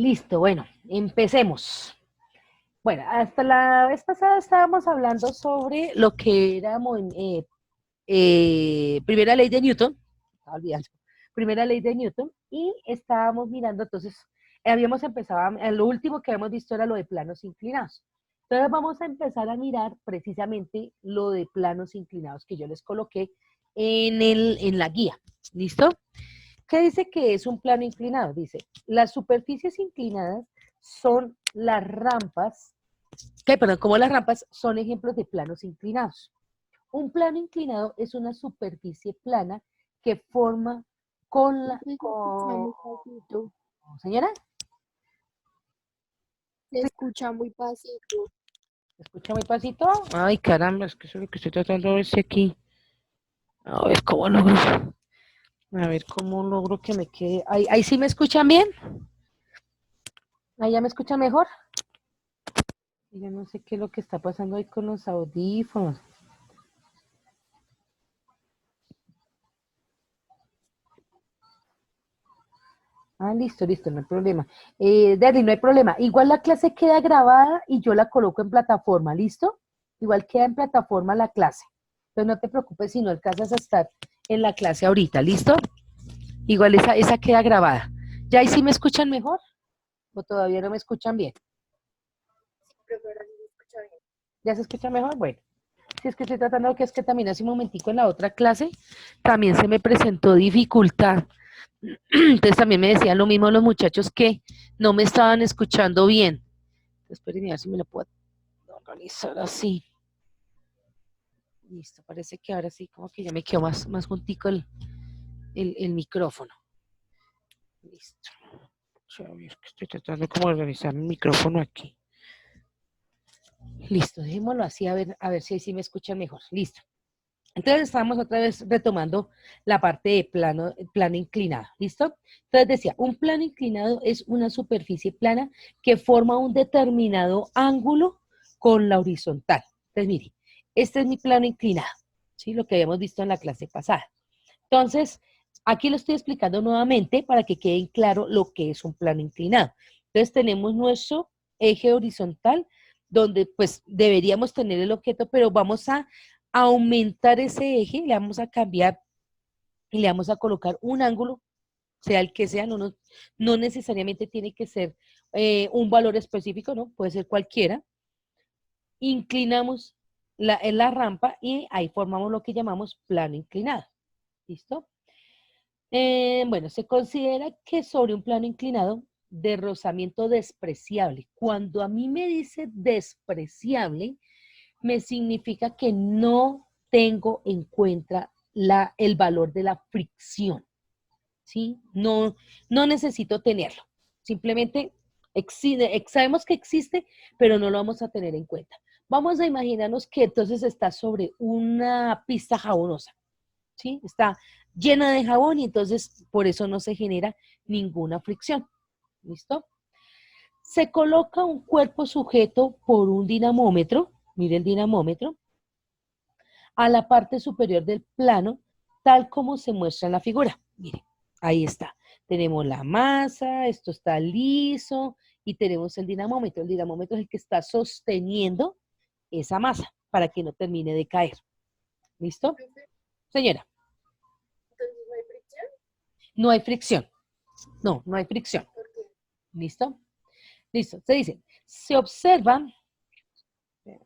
Listo, bueno, empecemos. Bueno, hasta la vez pasada estábamos hablando sobre lo que era primera ley de Newton, estaba olvidando, primera ley de Newton, y estábamos mirando, entonces, habíamos empezado, lo último que habíamos visto era lo de planos inclinados. Entonces vamos a empezar a mirar precisamente lo de planos inclinados que yo les coloqué en la guía. ¿Listo? ¿Qué dice que es un plano inclinado? Dice, las superficies inclinadas son las rampas, como las rampas son ejemplos de planos inclinados. Un plano inclinado es una superficie plana que forma con la... Con... ¿Señora? Se escucha muy pasito. ¿Me escucha muy pasito? Ay, caramba, es que eso es lo que estoy tratando de ver si aquí. A ver cómo logro. A ver cómo logro que me quede. Ahí sí me escuchan bien. Ahí ya me escuchan mejor. Yo no sé qué es lo que está pasando ahí con los audífonos. Ah, listo, listo, no hay problema. Daddy, no hay problema. Igual la clase queda grabada y yo la coloco en plataforma, ¿listo? Igual queda en plataforma la clase. Entonces no te preocupes si no alcanzas a estar en la clase ahorita, ¿listo? Igual esa queda grabada. ¿Ya ahí sí me escuchan mejor? ¿O todavía no me escuchan bien? Pero ahora sí se escucha bien. ¿Ya se escucha mejor? Bueno. Si es que estoy tratando que es que también hace un momentico en la otra clase también se me presentó dificultad. Entonces también me decían lo mismo los muchachos que no me estaban escuchando bien. Espérenme a ver si me lo puedo organizar así. Listo, parece que ahora sí, como que ya me quedó más juntico el micrófono. Listo. Estoy tratando como de organizar mi micrófono aquí. Listo, dejémoslo así a ver si ahí sí me escuchan mejor. Listo. Entonces estamos otra vez retomando la parte de plano inclinado, ¿listo? Entonces decía, un plano inclinado es una superficie plana que forma un determinado ángulo con la horizontal. Entonces, mire, este es mi plano inclinado, ¿sí? Lo que habíamos visto en la clase pasada. Entonces, aquí lo estoy explicando nuevamente para que quede claro lo que es un plano inclinado. Entonces, tenemos nuestro eje horizontal, donde pues deberíamos tener el objeto, pero vamos a aumentar ese eje, le vamos a cambiar y le vamos a colocar un ángulo, sea el que sea, no necesariamente tiene que ser un valor específico, ¿no? Puede ser cualquiera. Inclinamos en la rampa y ahí formamos lo que llamamos plano inclinado. ¿Listo? Bueno, se considera que sobre un plano inclinado de rozamiento despreciable. Cuando a mí me dice despreciable, me significa que no tengo en cuenta el valor de la fricción, ¿sí? No necesito tenerlo. Simplemente sabemos que existe, pero no lo vamos a tener en cuenta. Vamos a imaginarnos que entonces está sobre una pista jabonosa, ¿sí? Está llena de jabón y entonces por eso no se genera ninguna fricción. ¿Listo? Se coloca un cuerpo sujeto por un dinamómetro, mire el dinamómetro, a la parte superior del plano, tal como se muestra en la figura. Mire, ahí está. Tenemos la masa, esto está liso y tenemos el dinamómetro. El dinamómetro es el que está sosteniendo esa masa para que no termine de caer. ¿Listo? Señora, Entonces no hay fricción. no hay fricción. No hay fricción. ¿Por qué? ¿Listo? Listo. Se dice, se observa,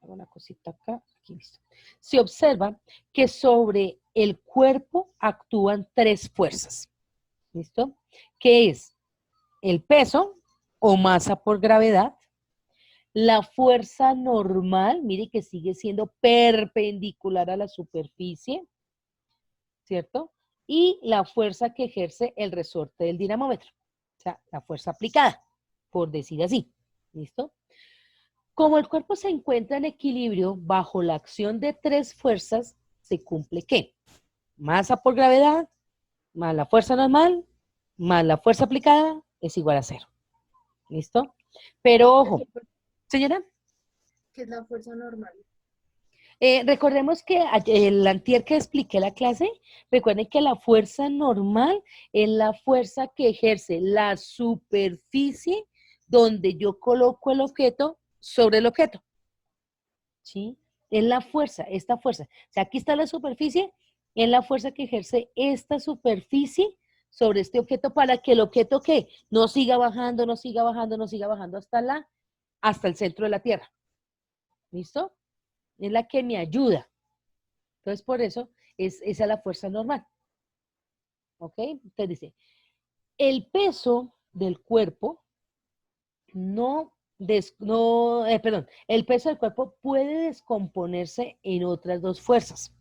una cosita acá, aquí listo. Se observa que sobre el cuerpo actúan tres fuerzas. ¿Listo? Que es el peso o masa por gravedad, la fuerza normal, mire que sigue siendo perpendicular a la superficie, ¿cierto? Y la fuerza que ejerce el resorte del dinamómetro, o sea, la fuerza aplicada, por decir así. ¿Listo? Como el cuerpo se encuentra en equilibrio bajo la acción de tres fuerzas, se cumple ¿qué? Masa por gravedad, más la fuerza normal, más la fuerza aplicada, es igual a cero. ¿Listo? Pero ojo, señora, ¿Qué es la fuerza normal? recordemos que el antier que expliqué la clase, recuerden que la fuerza normal es la fuerza que ejerce la superficie donde yo coloco el objeto sobre el objeto. ¿Sí? Es la fuerza, esta fuerza. O sea, aquí está la superficie, es la fuerza que ejerce esta superficie sobre este objeto para que el objeto, ¿qué? No siga bajando, no siga bajando, no siga bajando hasta el centro de la Tierra. ¿Listo? Es la que me ayuda. Entonces, por eso, esa es la fuerza normal. ¿Ok? Entonces dice, el peso del cuerpo el peso del cuerpo puede descomponerse en otras dos fuerzas.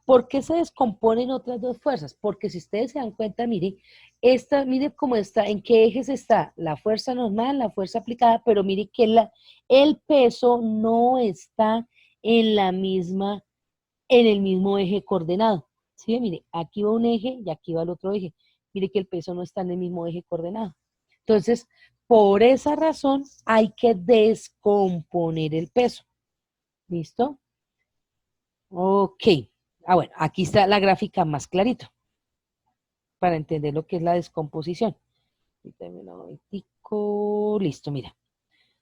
¿Por qué se descomponen otras dos fuerzas? Porque si ustedes se dan cuenta, mire cómo está, en qué ejes está la fuerza normal, la fuerza aplicada, pero mire que el peso no está en en el mismo eje coordenado. ¿Sí? Mire, aquí va un eje y aquí va el otro eje. Mire que el peso no está en el mismo eje coordenado. Entonces, por esa razón hay que descomponer el peso. ¿Listo? Ok. Ah, bueno, aquí está la gráfica más clarito para entender lo que es la descomposición. Listo, mira.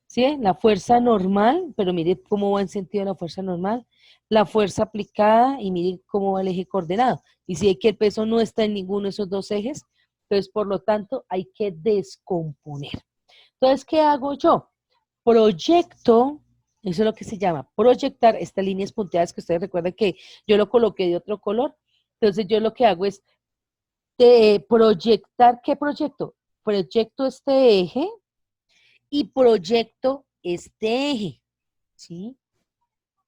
¿Sí? La fuerza normal, pero mire cómo va en sentido la fuerza normal, la fuerza aplicada y mire cómo va el eje coordenado. Y si es que el peso no está en ninguno de esos dos ejes, entonces por lo tanto hay que descomponer. Entonces, ¿qué hago yo? Proyecto, eso es lo que se llama proyectar estas líneas punteadas que ustedes recuerdan que yo lo coloqué de otro color. Entonces yo lo que hago es proyectar, ¿qué proyecto? Proyecto este eje y proyecto este eje, ¿sí?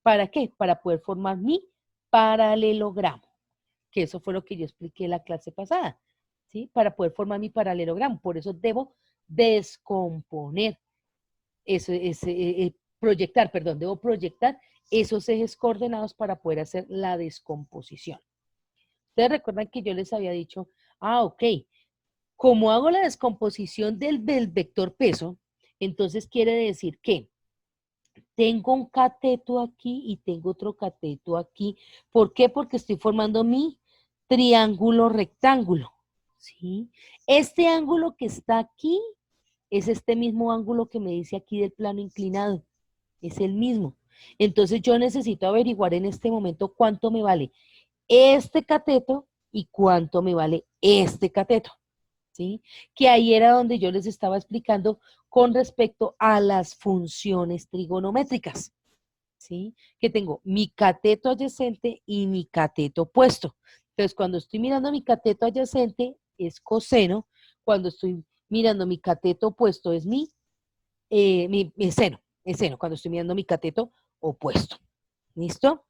¿Para qué? Para poder formar mi paralelogramo, que eso fue lo que yo expliqué en la clase pasada, ¿sí? Para poder formar mi paralelogramo, por eso debo descomponer, proyectar, perdón, debo proyectar esos ejes coordenados para poder hacer la descomposición. Ustedes recuerdan que yo les había dicho, ok, como hago la descomposición del vector peso, entonces quiere decir que tengo un cateto aquí y tengo otro cateto aquí. ¿Por qué? Porque estoy formando mi triángulo rectángulo, ¿sí? Este ángulo que está aquí es este mismo ángulo que me dice aquí del plano inclinado. Es el mismo. Entonces yo necesito averiguar en este momento cuánto me vale este cateto y cuánto me vale este cateto. ¿Sí? Que ahí era donde yo les estaba explicando con respecto a las funciones trigonométricas, ¿sí? Que tengo mi cateto adyacente y mi cateto opuesto. Entonces, cuando estoy mirando mi cateto adyacente es coseno, cuando estoy mirando mi cateto opuesto es mi seno, es seno, cuando estoy mirando mi cateto opuesto. ¿Listo?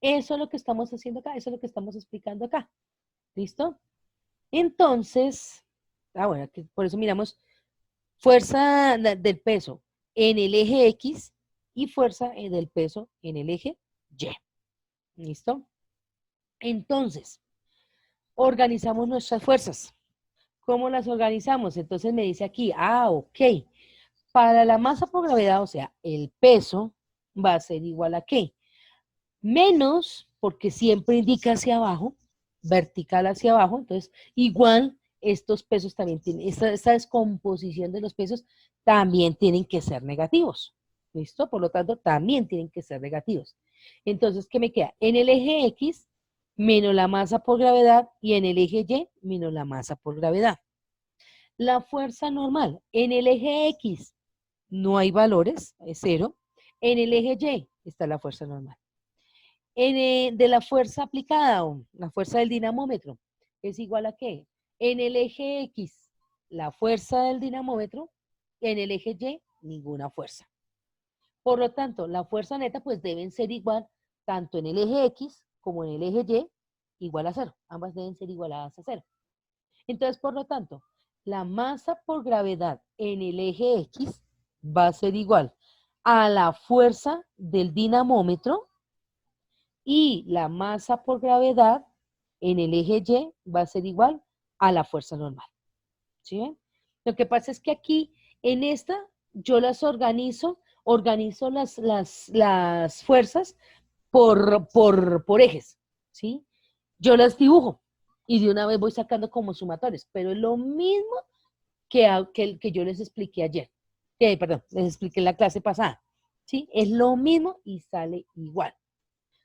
Eso es lo que estamos haciendo acá, eso es lo que estamos explicando acá. ¿Listo? Entonces, bueno, por eso miramos fuerza del peso en el eje X y fuerza del peso en el eje Y. ¿Listo? Entonces, organizamos nuestras fuerzas. ¿Cómo las organizamos? Entonces me dice aquí, ok, para la masa por gravedad, o sea, el peso va a ser igual a ¿qué? Menos, porque siempre indica hacia abajo, vertical hacia abajo, entonces igual estos pesos también tienen, esta descomposición de los pesos también tienen que ser negativos, ¿listo? Por lo tanto, también tienen que ser negativos. Entonces, ¿qué me queda? En el eje X, menos la masa por gravedad, y en el eje Y, menos la masa por gravedad. La fuerza normal, en el eje X no hay valores, es cero. En el eje Y está la fuerza normal. De la fuerza aplicada, o la fuerza del dinamómetro, es igual a qué? En el eje X, la fuerza del dinamómetro, en el eje Y, ninguna fuerza. Por lo tanto, la fuerza neta, pues deben ser igual tanto en el eje X como en el eje Y, igual a cero. Ambas deben ser igualadas a cero. Entonces, por lo tanto, la masa por gravedad en el eje X va a ser igual a la fuerza del dinamómetro y la masa por gravedad en el eje Y va a ser igual a la fuerza normal. ¿Sí ven? Lo que pasa es que aquí, en esta, yo las organizo las fuerzas por ejes, ¿sí? Yo las dibujo y de una vez voy sacando como sumatorios, pero es lo mismo que yo les expliqué ayer. perdón, les expliqué en la clase pasada. ¿Sí? Es lo mismo y sale igual.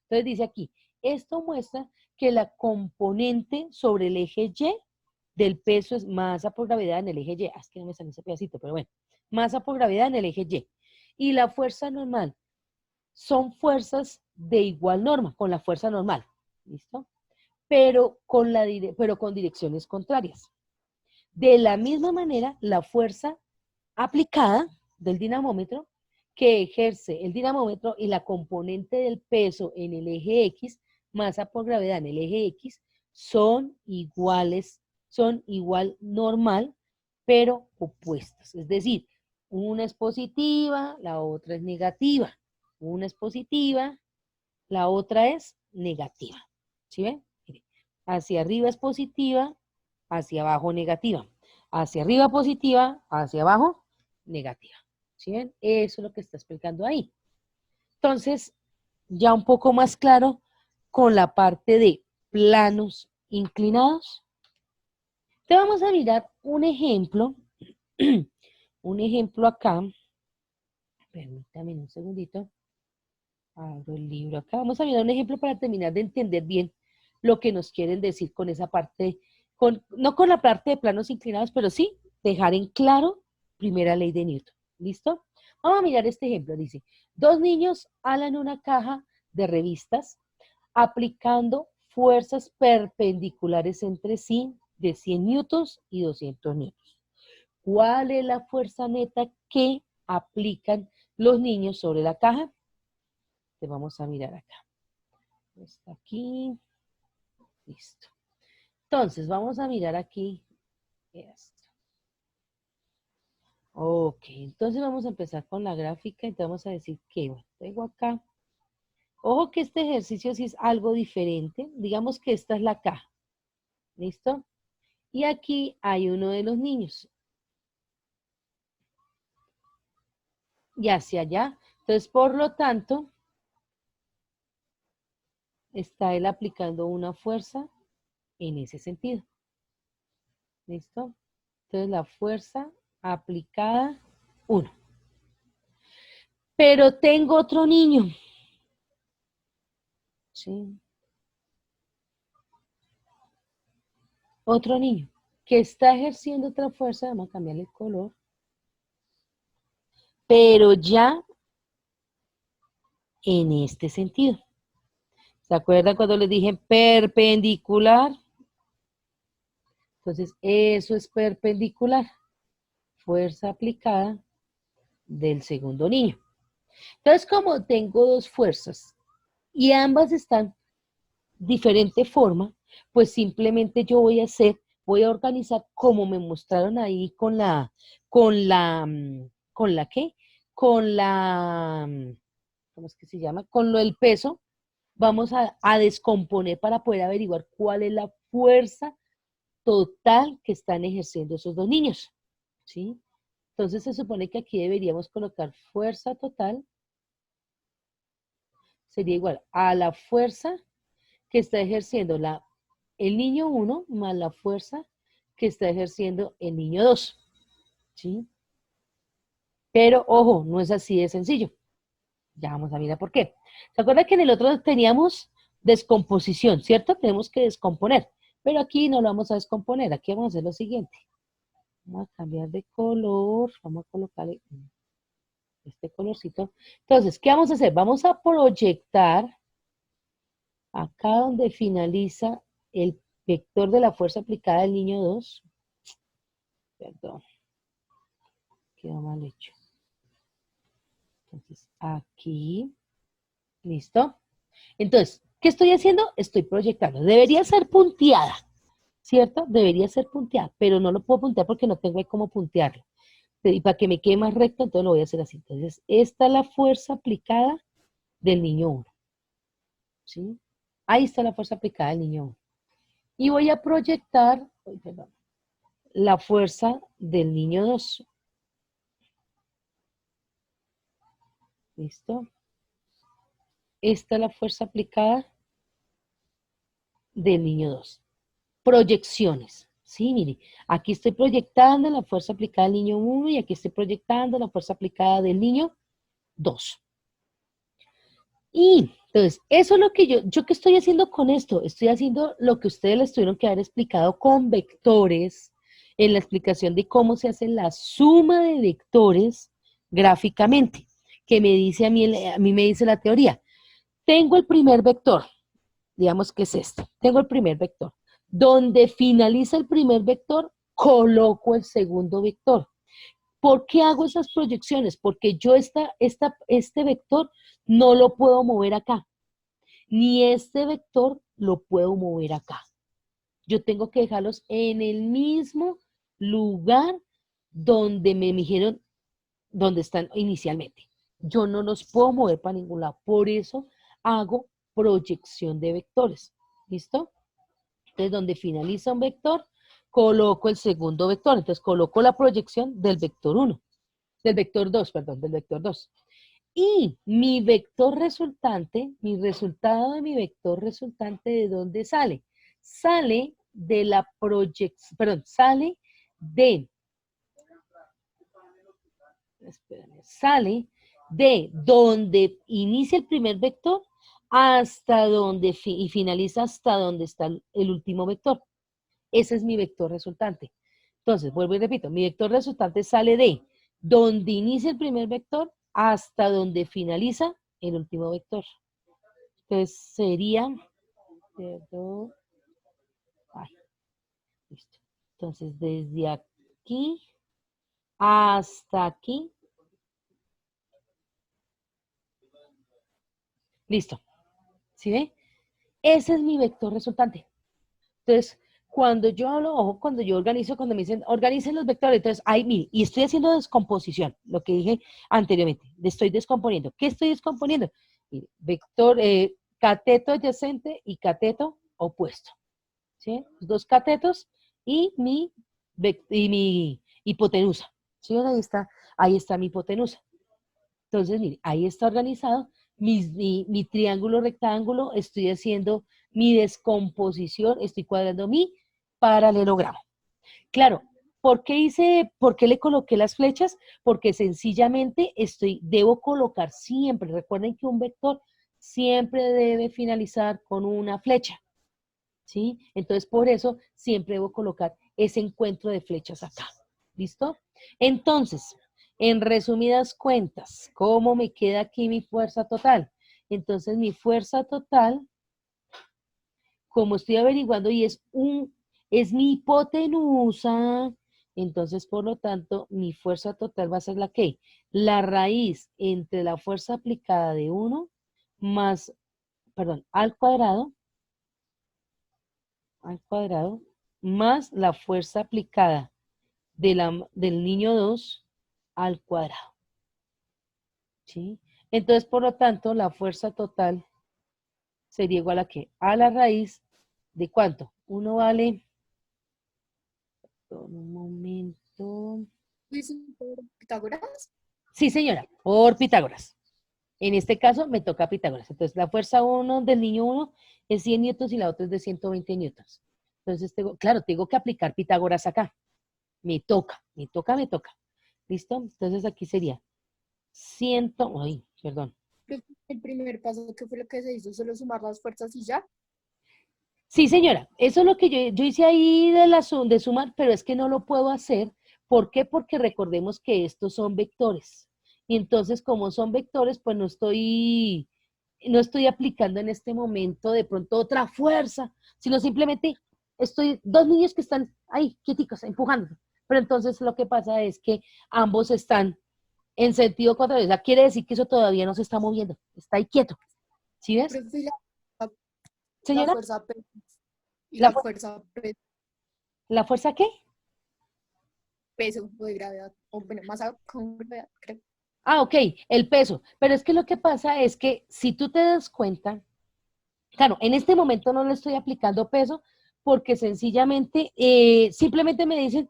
Entonces dice aquí, esto muestra que la componente sobre el eje Y del peso es masa por gravedad en el eje Y. Es que no me sale ese pedacito, pero bueno. Masa por gravedad en el eje Y. Y la fuerza normal son fuerzas de igual norma, con la fuerza normal. ¿Listo? Pero con direcciones contrarias. De la misma manera, la fuerza aplicada del dinamómetro que ejerce el dinamómetro y la componente del peso en el eje X, masa por gravedad en el eje X, son iguales, son igual normal, pero opuestas. Es decir, una es positiva, la otra es negativa. Una es positiva, la otra es negativa. ¿Sí ven? Hacia arriba es positiva, hacia abajo negativa. Hacia arriba positiva, hacia abajo negativa. ¿Sí ven? Eso es lo que está explicando ahí. Entonces, ya un poco más claro con la parte de planos inclinados. Te vamos a mirar un ejemplo. Un ejemplo acá. Permítame un segundito. Abro el libro acá. Vamos a mirar un ejemplo para terminar de entender bien lo que nos quieren decir con esa parte, no con la parte de planos inclinados, pero sí dejar en claro primera ley de Newton. ¿Listo? Vamos a mirar este ejemplo. Dice, dos niños alan una caja de revistas aplicando fuerzas perpendiculares entre sí de 100 newtons y 200 newtons. ¿Cuál es la fuerza neta que aplican los niños sobre la caja? Te vamos a mirar acá. Está aquí. Listo. Entonces, vamos a mirar aquí esto. Ok, entonces vamos a empezar con la gráfica y te vamos a decir que, bueno, tengo acá. Ojo que este ejercicio sí es algo diferente. Digamos que esta es la caja. ¿Listo? Y aquí hay uno de los niños. Y hacia allá. Entonces, por lo tanto, está él aplicando una fuerza en ese sentido. ¿Listo? Entonces, la fuerza aplicada, 1. Pero tengo otro niño. ¿Sí? Otro niño que está ejerciendo otra fuerza, vamos a cambiarle el color, pero ya en este sentido. ¿Se acuerdan cuando les dije perpendicular? Entonces, eso es perpendicular. Fuerza aplicada del segundo niño. Entonces, como tengo dos fuerzas y ambas están diferente forma, pues simplemente yo voy a organizar como me mostraron ahí ¿con la qué? Con la, ¿cómo es que se llama? Con lo del peso, vamos a descomponer para poder averiguar cuál es la fuerza total que están ejerciendo esos dos niños, ¿sí? Entonces se supone que aquí deberíamos colocar fuerza total, sería igual a la fuerza que está ejerciendo el niño 1 más la fuerza que está ejerciendo el niño 2, ¿sí? Pero, ojo, no es así de sencillo. Ya vamos a mirar por qué. ¿Se acuerdan que en el otro teníamos descomposición, cierto? Tenemos que descomponer, pero aquí no lo vamos a descomponer. Aquí vamos a hacer lo siguiente. Vamos a cambiar de color, vamos a colocarle este colorcito. Entonces, ¿qué vamos a hacer? Vamos a proyectar acá donde finaliza el vector de la fuerza aplicada del niño 2. Perdón, quedó mal hecho. Entonces, aquí, ¿listo? Entonces, ¿qué estoy haciendo? Estoy proyectando. Debería ser punteada, ¿cierto? Debería ser punteada, pero no lo puedo puntear porque no tengo ahí cómo puntearlo. Y para que me quede más recto, entonces lo voy a hacer así. Entonces, esta es la fuerza aplicada del niño 1, ¿sí? Ahí está la fuerza aplicada del niño 1. Y voy a proyectar, perdón, la fuerza del niño 2. ¿Listo? Esta es la fuerza aplicada del niño 2. Proyecciones, Sí, mire, aquí estoy proyectando la fuerza aplicada del niño 1 y aquí estoy proyectando la fuerza aplicada del niño 2. Y entonces, eso es lo que yo qué estoy haciendo con esto, estoy haciendo lo que ustedes les tuvieron que haber explicado con vectores, en la explicación de cómo se hace la suma de vectores gráficamente, que me dice a mí me dice la teoría. Tengo el primer vector, digamos que es este, tengo el primer vector. Donde finaliza el primer vector, coloco el segundo vector. ¿Por qué hago esas proyecciones? Porque yo este vector no lo puedo mover acá, ni este vector lo puedo mover acá. Yo tengo que dejarlos en el mismo lugar donde me dijeron, donde están inicialmente. Yo no los puedo mover para ningún lado. Por eso hago proyección de vectores. ¿Listo? Entonces, donde finaliza un vector, coloco el segundo vector. Entonces, coloco la proyección del vector 1. Del vector 2, perdón, del vector 2. Y mi vector resultante, mi resultado de mi vector resultante, ¿de dónde sale? Sale de la proyección, perdón, sale de, espérame, sale de donde inicia el primer vector hasta donde y finaliza hasta donde está el último vector. Ese es mi vector resultante. Entonces, vuelvo y repito, mi vector resultante sale de donde inicia el primer vector hasta donde finaliza el último vector. Entonces, sería, perdón, ay, listo. Entonces, desde aquí hasta aquí, listo. ¿Sí ve? Ese es mi vector resultante. Entonces, cuando yo hablo, ojo, cuando yo organizo, cuando me dicen, organicen los vectores, entonces, ahí, mire, y estoy haciendo descomposición, lo que dije anteriormente, estoy descomponiendo. ¿Qué estoy descomponiendo? Mire, vector, cateto adyacente y cateto opuesto, ¿sí? Dos catetos y mi hipotenusa, ¿sí? Ahí está mi hipotenusa. Entonces, mire, ahí está organizado mi triángulo rectángulo, estoy haciendo mi descomposición, estoy cuadrando mi paralelogramo. Claro, por qué le coloqué las flechas? Porque sencillamente debo colocar siempre, recuerden que un vector siempre debe finalizar con una flecha, ¿sí? Entonces, por eso siempre debo colocar ese encuentro de flechas acá. ¿Listo? Entonces, en resumidas cuentas, ¿cómo me queda aquí mi fuerza total? Entonces, mi fuerza total, como estoy averiguando, y es mi hipotenusa, entonces, por lo tanto, mi fuerza total va a ser la que, la raíz entre la fuerza aplicada de 1 más, perdón, al cuadrado, más la fuerza aplicada del niño 2 al cuadrado. ¿Sí? Entonces, por lo tanto, la fuerza total sería igual a ¿qué? A la raíz de ¿cuánto? Uno vale, un momento. ¿Dicen por Pitágoras? Sí, señora, por Pitágoras. En este caso me toca Pitágoras. Entonces, la fuerza 1 del niño 1 es 100 newtons y la otra es de 120 newtons. Entonces, claro, tengo que aplicar Pitágoras acá. Me toca, me toca, me toca. ¿Listo? Entonces, aquí sería 100, ay, perdón. El primer paso, ¿qué fue lo que se hizo? ¿Solo sumar las fuerzas y ya? Sí, señora, eso es lo que yo hice ahí de sumar, pero es que no lo puedo hacer. ¿Por qué? Porque recordemos que estos son vectores. Y entonces, como son vectores, pues no estoy aplicando en este momento de pronto otra fuerza, sino simplemente dos niños que están ahí, quieticos, empujando. Pero entonces lo que pasa es que ambos están en sentido contrario. O sea, quiere decir que eso todavía no se está moviendo, está ahí quieto. ¿Sí ves? Profe, la Señora, fuerza P y ¿la, la fu- fuerza la fuerza qué? peso o de gravedad, o bueno, masa con gravedad, creo. Ah, ok, el peso. Pero es que lo que pasa es que si tú te das cuenta, claro, en este momento no le estoy aplicando peso porque sencillamente, simplemente me dicen,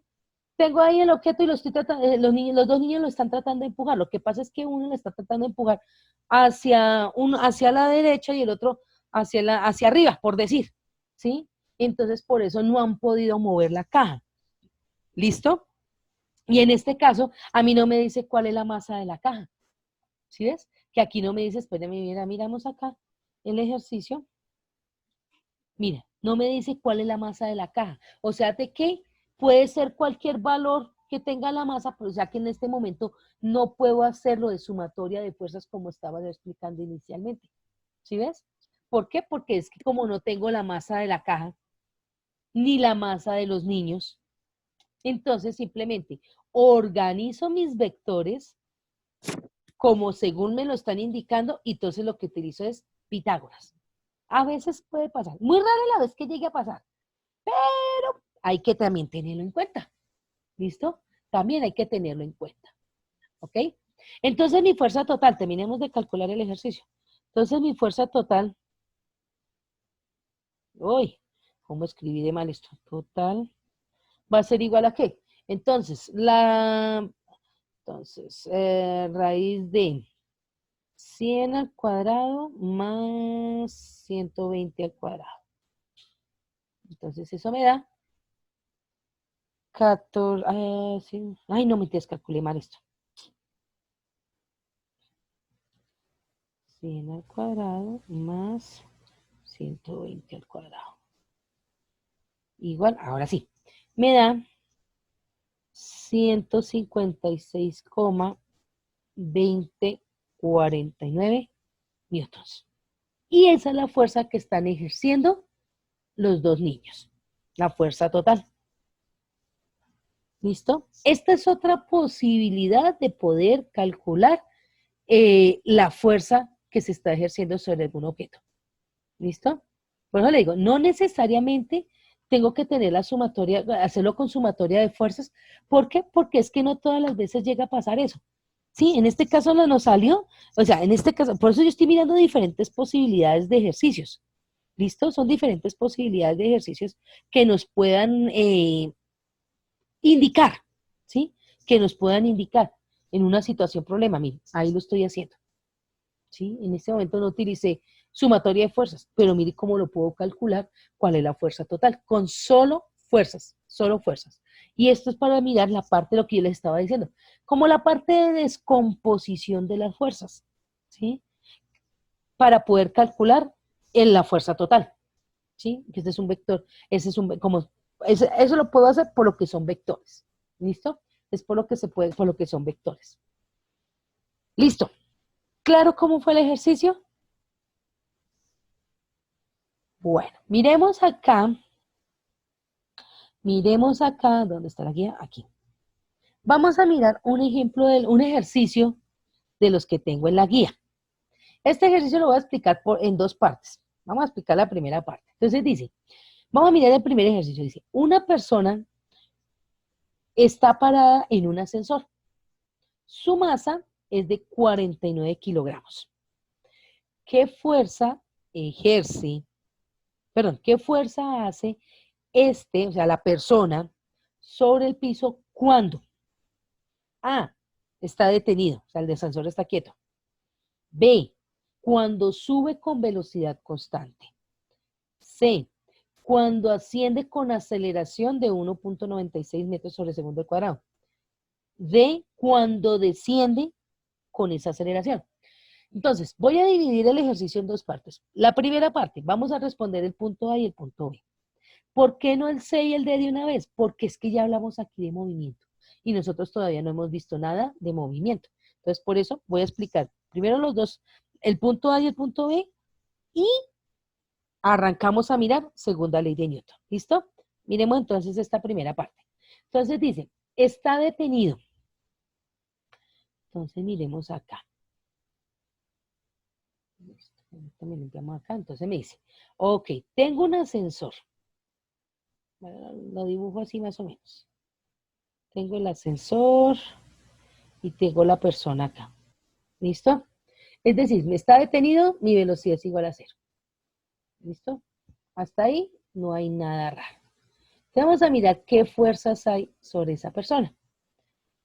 tengo ahí el objeto y los dos niños lo están tratando de empujar. Lo que pasa es que uno lo está tratando de empujar hacia la derecha y el otro hacia arriba, por decir, ¿sí? entonces por eso no han podido mover la caja. ¿Listo? Y en este caso, a mí no me dice cuál es la masa de la caja. ¿Sí ves? Que aquí no me dice, espérame, mira, miramos acá el ejercicio. Mira, no me dice cuál es la masa de la caja. O sea, de que puede ser cualquier valor que tenga la masa, pero ya que en este momento no puedo hacerlo de sumatoria de fuerzas como estaba explicando inicialmente. ¿Sí ves? ¿Por qué? Porque es que como no tengo la masa de la caja, ni la masa de los niños, entonces simplemente organizo mis vectores como según me lo están indicando y entonces lo que utilizo es Pitágoras. A veces puede pasar, muy rara la vez que llegue a pasar, pero hay que también tenerlo en cuenta. ¿Listo? También hay que tenerlo en cuenta. ¿Ok? Entonces mi fuerza total, terminemos de calcular el ejercicio. Entonces mi fuerza total, uy, ¿cómo escribí de mal esto? Total va a ser igual a qué? Entonces, raíz de 100 al cuadrado más 120 al cuadrado. Entonces eso me da 14, sí. Ay, no, mentiras, calculé mal esto. 100 al cuadrado más 120 al cuadrado. Igual, ahora sí, me da 156,2049 newtons. Y esa es la fuerza que están ejerciendo los dos niños, la fuerza total. ¿Listo? Esta es otra posibilidad de poder calcular la fuerza que se está ejerciendo sobre algún objeto. ¿Listo? Por eso le digo, no necesariamente tengo que tener la sumatoria, hacerlo con sumatoria de fuerzas. ¿Por qué? Porque es que no todas las veces llega a pasar eso. Sí, en este caso no nos salió, o sea, en este caso, por eso yo estoy mirando diferentes posibilidades de ejercicios. ¿Listo? Son diferentes posibilidades de ejercicios que nos puedan indicar, ¿sí? Que nos puedan indicar en una situación problema. Mire, ahí lo estoy haciendo. ¿Sí? En este momento no utilicé sumatoria de fuerzas, pero mire cómo lo puedo calcular, cuál es la fuerza total, con solo fuerzas, solo fuerzas. Y esto es para mirar la parte de lo que yo les estaba diciendo, como la parte de descomposición de las fuerzas, ¿sí? Para poder calcular en la fuerza total, ¿sí? Que este es un vector, ese es un, como, eso lo puedo hacer por lo que son vectores, ¿listo? Es por lo que se puede, por lo que son vectores. Listo. ¿Claro cómo fue el ejercicio? Bueno, miremos acá, ¿dónde está la guía? Aquí. Vamos a mirar un ejemplo un ejercicio de los que tengo en la guía. Este ejercicio lo voy a explicar en dos partes. Vamos a explicar la primera parte. Entonces dice, vamos a mirar el primer ejercicio. Dice, una persona está parada en un ascensor. Su masa es de 49 kilogramos. ¿Qué fuerza ejerce, qué fuerza hace o sea, la persona, sobre el piso cuando A, está detenido, o sea, el ascensor está quieto. B, cuando sube con velocidad constante. C, cuando asciende con aceleración de 1.96 metros sobre segundo al cuadrado. D, cuando desciende con esa aceleración. Entonces, voy a dividir el ejercicio en dos partes. La primera parte, vamos a responder el punto A y el punto B. ¿Por qué no el C y el D de una vez? Porque es que ya hablamos aquí de movimiento y nosotros todavía no hemos visto nada de movimiento. Entonces, por eso voy a explicar primero los dos, el punto A y el punto B, y arrancamos a mirar segunda ley de Newton. ¿Listo? Miremos entonces esta primera parte. Entonces dice, está detenido. Entonces miremos acá. También limpiamos acá. Entonces me dice, ok, tengo un ascensor. Bueno, lo dibujo así más o menos. Tengo el ascensor y tengo la persona acá. ¿Listo? Es decir, me está detenido, mi velocidad es igual a cero. ¿Listo? Hasta ahí no hay nada raro. Vamos a mirar qué fuerzas hay sobre esa persona.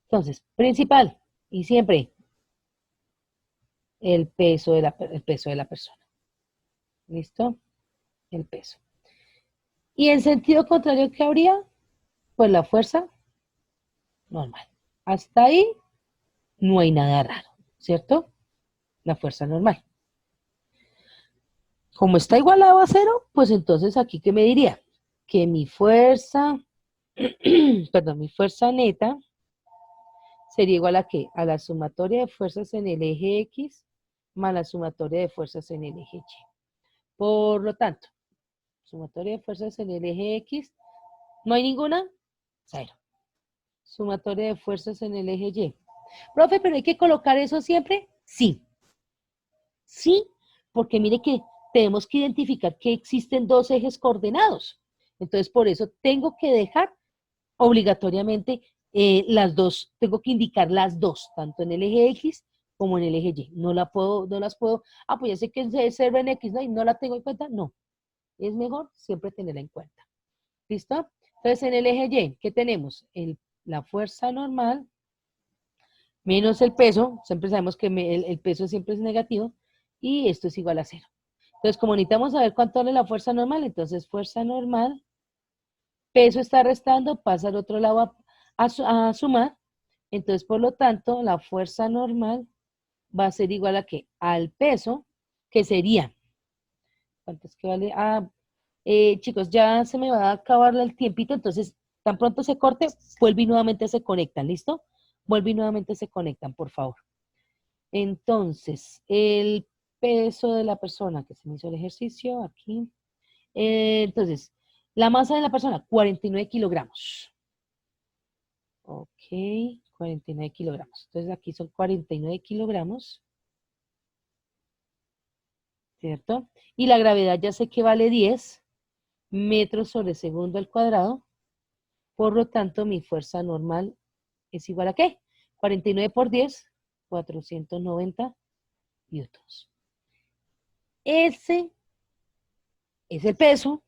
Entonces, principal y siempre el peso de la persona. ¿Listo? El peso. Y en sentido contrario, ¿qué habría? Pues la fuerza normal. Hasta ahí no hay nada raro, ¿cierto? La fuerza normal. Como está igualado a cero, pues entonces aquí, ¿qué me diría? Que mi fuerza, perdón, mi fuerza neta sería igual a ¿qué? A la sumatoria de fuerzas en el eje X más la sumatoria de fuerzas en el eje Y. Por lo tanto, sumatoria de fuerzas en el eje X, ¿no hay ninguna? Cero. Sumatoria de fuerzas en el eje Y. Profe, ¿pero hay que colocar eso siempre? Sí. Sí, porque mire que tenemos que identificar que existen dos ejes coordenados. Entonces, por eso tengo que dejar obligatoriamente las dos, tengo que indicar las dos, tanto en el eje X como en el eje Y. No las puedo, pues ya sé que es cero en X, ¿no? Y no la tengo en cuenta. No, es mejor siempre tenerla en cuenta. ¿Listo? Entonces, en el eje Y, ¿qué tenemos? La fuerza normal menos el peso, siempre sabemos que el peso siempre es negativo, y esto es igual a cero. Entonces, como necesitamos saber cuánto vale la fuerza normal, entonces fuerza normal, peso está restando, pasa al otro lado a sumar, entonces por lo tanto la fuerza normal va a ser igual a ¿qué? Al peso, que sería, ¿cuánto es que vale? Chicos, ya se me va a acabar el tiempito, entonces tan pronto se corte, vuelve y nuevamente se conectan, ¿listo? Vuelve y nuevamente se conectan, por favor. Entonces, el peso de la persona que se me hizo el ejercicio aquí. Entonces, la masa de la persona, 49 kilogramos. Ok, 49 kilogramos. Entonces, aquí son 49 kilogramos, ¿cierto? Y la gravedad ya sé que vale 10 metros sobre segundo al cuadrado. Por lo tanto, mi fuerza normal es igual a ¿qué? 49 por 10, 490 newtons. Ese es el peso,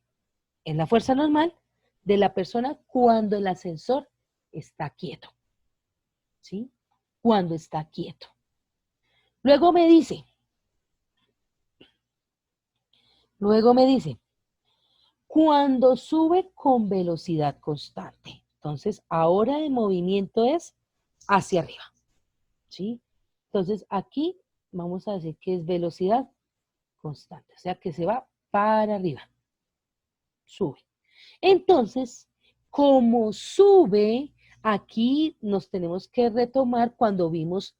es la fuerza normal de la persona cuando el ascensor está quieto. ¿Sí? Cuando está quieto. Luego me dice, cuando sube con velocidad constante. Entonces, ahora el movimiento es hacia arriba. ¿Sí? Entonces, aquí vamos a decir que es velocidad constante, o sea que se va para arriba, sube. Entonces, como sube, aquí nos tenemos que retomar cuando vimos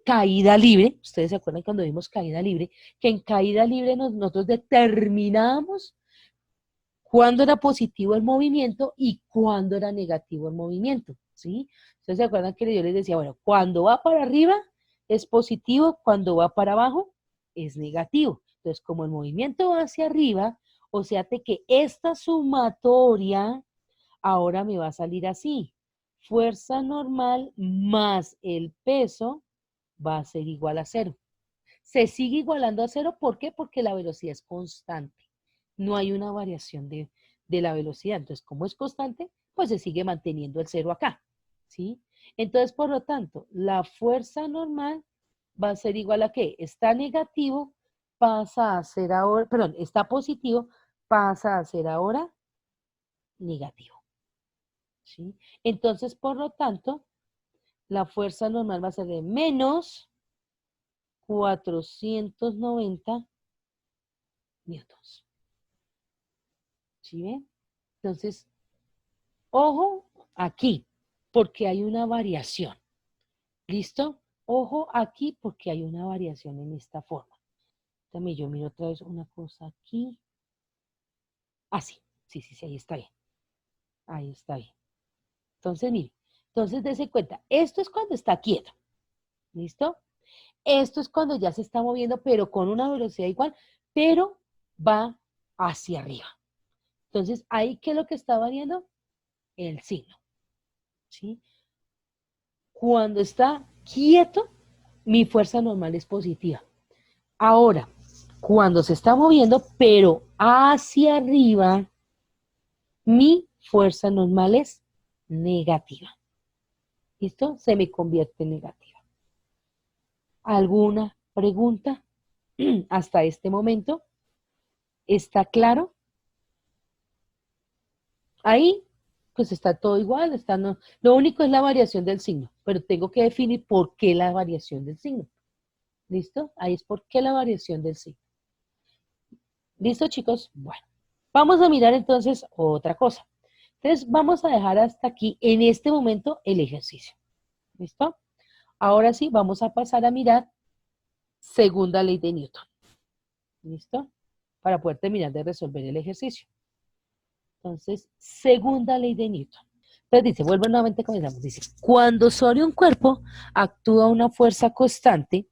caída libre. Ustedes se acuerdan cuando vimos caída libre, que en caída libre nosotros determinamos cuándo era positivo el movimiento y cuándo era negativo el movimiento, ¿sí? Ustedes se acuerdan que yo les decía, bueno, cuando va para arriba es positivo, cuando va para abajo es negativo. Entonces, como el movimiento va hacia arriba, o sea que esta sumatoria ahora me va a salir así. Fuerza normal más el peso va a ser igual a cero. Se sigue igualando a cero, ¿por qué? Porque la velocidad es constante. No hay una variación de la velocidad. Entonces, como es constante, pues se sigue manteniendo el cero acá. ¿Sí? Entonces, por lo tanto, la fuerza normal va a ser igual a ¿qué? Está negativo, pasa a ser ahora, perdón, está positivo, pasa a ser ahora negativo. ¿Sí? Entonces, por lo tanto, la fuerza normal va a ser de menos 490 newtons. ¿Sí ven? Entonces, ojo aquí, porque hay una variación. ¿Listo? Ojo aquí porque hay una variación en esta forma. También yo miro otra vez una cosa aquí. Ah, sí, sí, ahí está bien. Ahí está bien. Entonces, mire, entonces dése cuenta, esto es cuando está quieto. ¿Listo? Esto es cuando ya se está moviendo, pero con una velocidad igual, pero va hacia arriba. Entonces, ahí, ¿qué es lo que está variando? El signo. ¿Sí? Cuando está quieto, mi fuerza normal es positiva. Ahora, cuando se está moviendo, pero hacia arriba, mi fuerza normal es negativa. ¿Listo? Se me convierte en negativa. ¿Alguna pregunta hasta este momento? ¿Está claro? Ahí, pues está todo igual, lo único es la variación del signo, pero tengo que definir por qué la variación del signo. ¿Listo? Ahí es por qué la variación del signo. ¿Listo, chicos? Bueno, vamos a mirar entonces otra cosa. Entonces, vamos a dejar hasta aquí, en este momento, el ejercicio. ¿Listo? Ahora sí, vamos a pasar a mirar segunda ley de Newton. ¿Listo? Para poder terminar de resolver el ejercicio. Entonces, segunda ley de Newton. Entonces dice, vuelvo nuevamente, comenzamos. Dice, cuando sobre un cuerpo actúa una fuerza constante,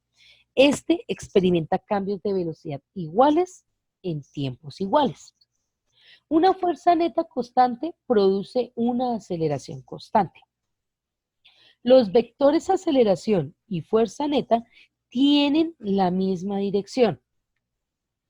este experimenta cambios de velocidad iguales en tiempos iguales. Una fuerza neta constante produce una aceleración constante. Los vectores aceleración y fuerza neta tienen la misma dirección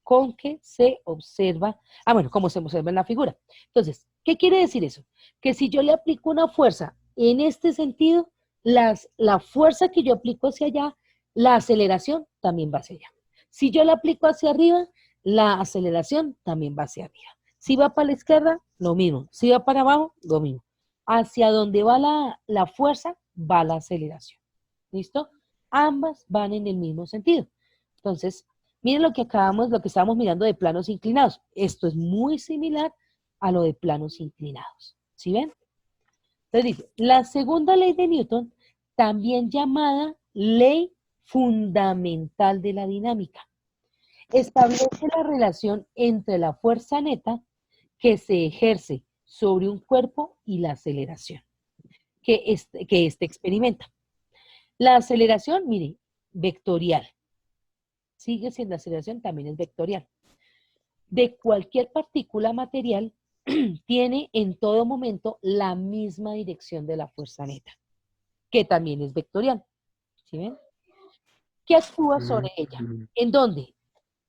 con que se observa, bueno, como se observa en la figura. Entonces, ¿qué quiere decir eso? Que si yo le aplico una fuerza en este sentido, la fuerza que yo aplico hacia allá, la aceleración también va hacia allá. Si yo la aplico hacia arriba, la aceleración también va hacia arriba. Si va para la izquierda, lo mismo. Si va para abajo, lo mismo. Hacia donde va la fuerza, va la aceleración. ¿Listo? Ambas van en el mismo sentido. Entonces, miren lo que estábamos mirando de planos inclinados. Esto es muy similar a lo de planos inclinados. ¿Sí ven? Entonces dice, la segunda ley de Newton, también llamada ley fundamental de la dinámica, establece la relación entre la fuerza neta que se ejerce sobre un cuerpo y la aceleración que este experimenta. La aceleración, mire, vectorial. Sigue siendo aceleración, también es vectorial. De cualquier partícula material tiene en todo momento la misma dirección de la fuerza neta, que también es vectorial. ¿Sí ven? ¿Qué actúa sobre ella? ¿En dónde?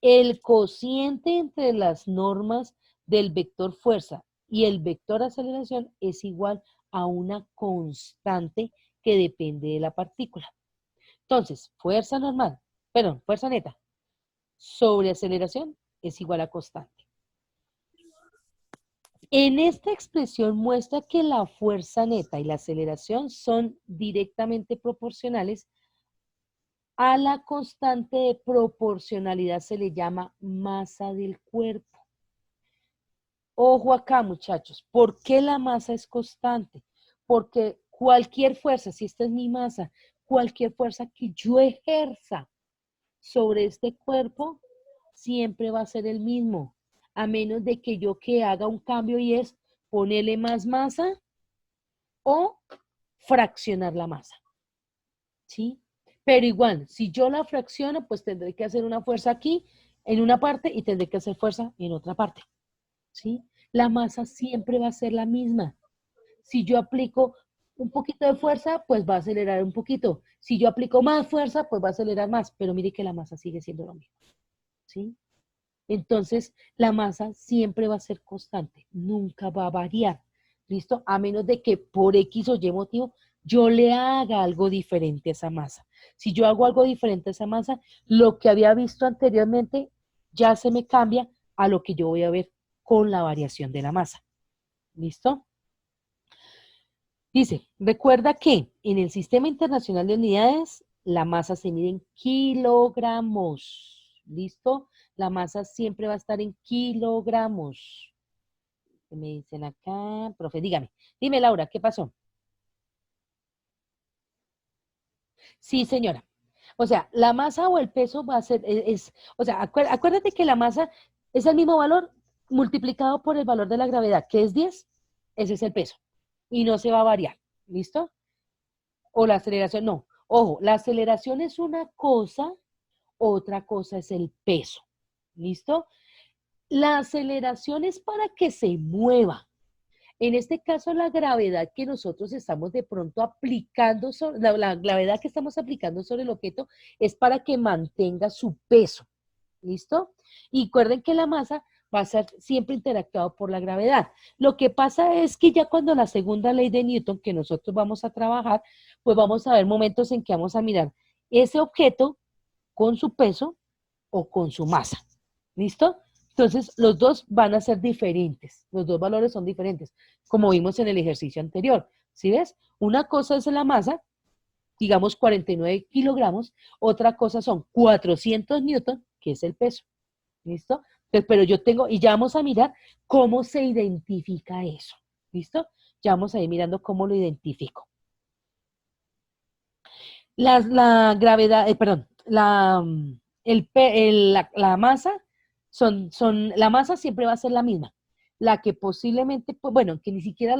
El cociente entre las normas del vector fuerza y el vector aceleración es igual a una constante que depende de la partícula. Entonces, fuerza normal, fuerza neta sobre aceleración es igual a constante. En esta expresión muestra que la fuerza neta y la aceleración son directamente proporcionales. A la constante de proporcionalidad se le llama masa del cuerpo. Ojo acá, muchachos, ¿por qué la masa es constante? Porque cualquier fuerza, si esta es mi masa, cualquier fuerza que yo ejerza sobre este cuerpo siempre va a ser el mismo, a menos de que yo haga un cambio y es ponerle más masa o fraccionar la masa, ¿sí? Pero igual, si yo la fracciono, pues tendré que hacer una fuerza aquí en una parte y tendré que hacer fuerza en otra parte, ¿sí? La masa siempre va a ser la misma. Si yo aplico un poquito de fuerza, pues va a acelerar un poquito. Si yo aplico más fuerza, pues va a acelerar más. Pero mire que la masa sigue siendo lo mismo, ¿sí? Entonces, la masa siempre va a ser constante, nunca va a variar, ¿listo? A menos de que por X o Y motivo yo le haga algo diferente a esa masa. Si yo hago algo diferente a esa masa, lo que había visto anteriormente ya se me cambia a lo que yo voy a ver con la variación de la masa. ¿Listo? Dice, recuerda que en el Sistema Internacional de Unidades, la masa se mide en kilogramos. ¿Listo? La masa siempre va a estar en kilogramos. ¿Qué me dicen acá? Profe, dígame. Dime, Laura, ¿qué pasó? Sí, señora. O sea, la masa o el peso va a ser, o sea, acuérdate que la masa es el mismo valor multiplicado por el valor de la gravedad, que es 10. Ese es el peso. Y no se va a variar. ¿Listo? O la aceleración, no. Ojo, la aceleración es una cosa, otra cosa es el peso. ¿Listo? La aceleración es para que se mueva. En este caso, la gravedad que nosotros estamos de pronto aplicando, la gravedad que estamos aplicando sobre el objeto es para que mantenga su peso. ¿Listo? Y recuerden que la masa va a ser siempre interactuado por la gravedad. Lo que pasa es que ya cuando la segunda ley de Newton que nosotros vamos a trabajar, pues vamos a ver momentos en que vamos a mirar ese objeto con su peso o con su masa. ¿Listo? Entonces, los dos van a ser diferentes. Los dos valores son diferentes, como vimos en el ejercicio anterior. ¿Sí ves? Una cosa es la masa, digamos 49 kilogramos, otra cosa son 400 newton, que es el peso. ¿Listo? Entonces, pero yo tengo, y ya vamos a mirar cómo se identifica eso. ¿Listo? Ya vamos a ir mirando cómo lo identifico. La gravedad, perdón, la masa la masa siempre va a ser la misma. La que posiblemente, pues, bueno, que ni siquiera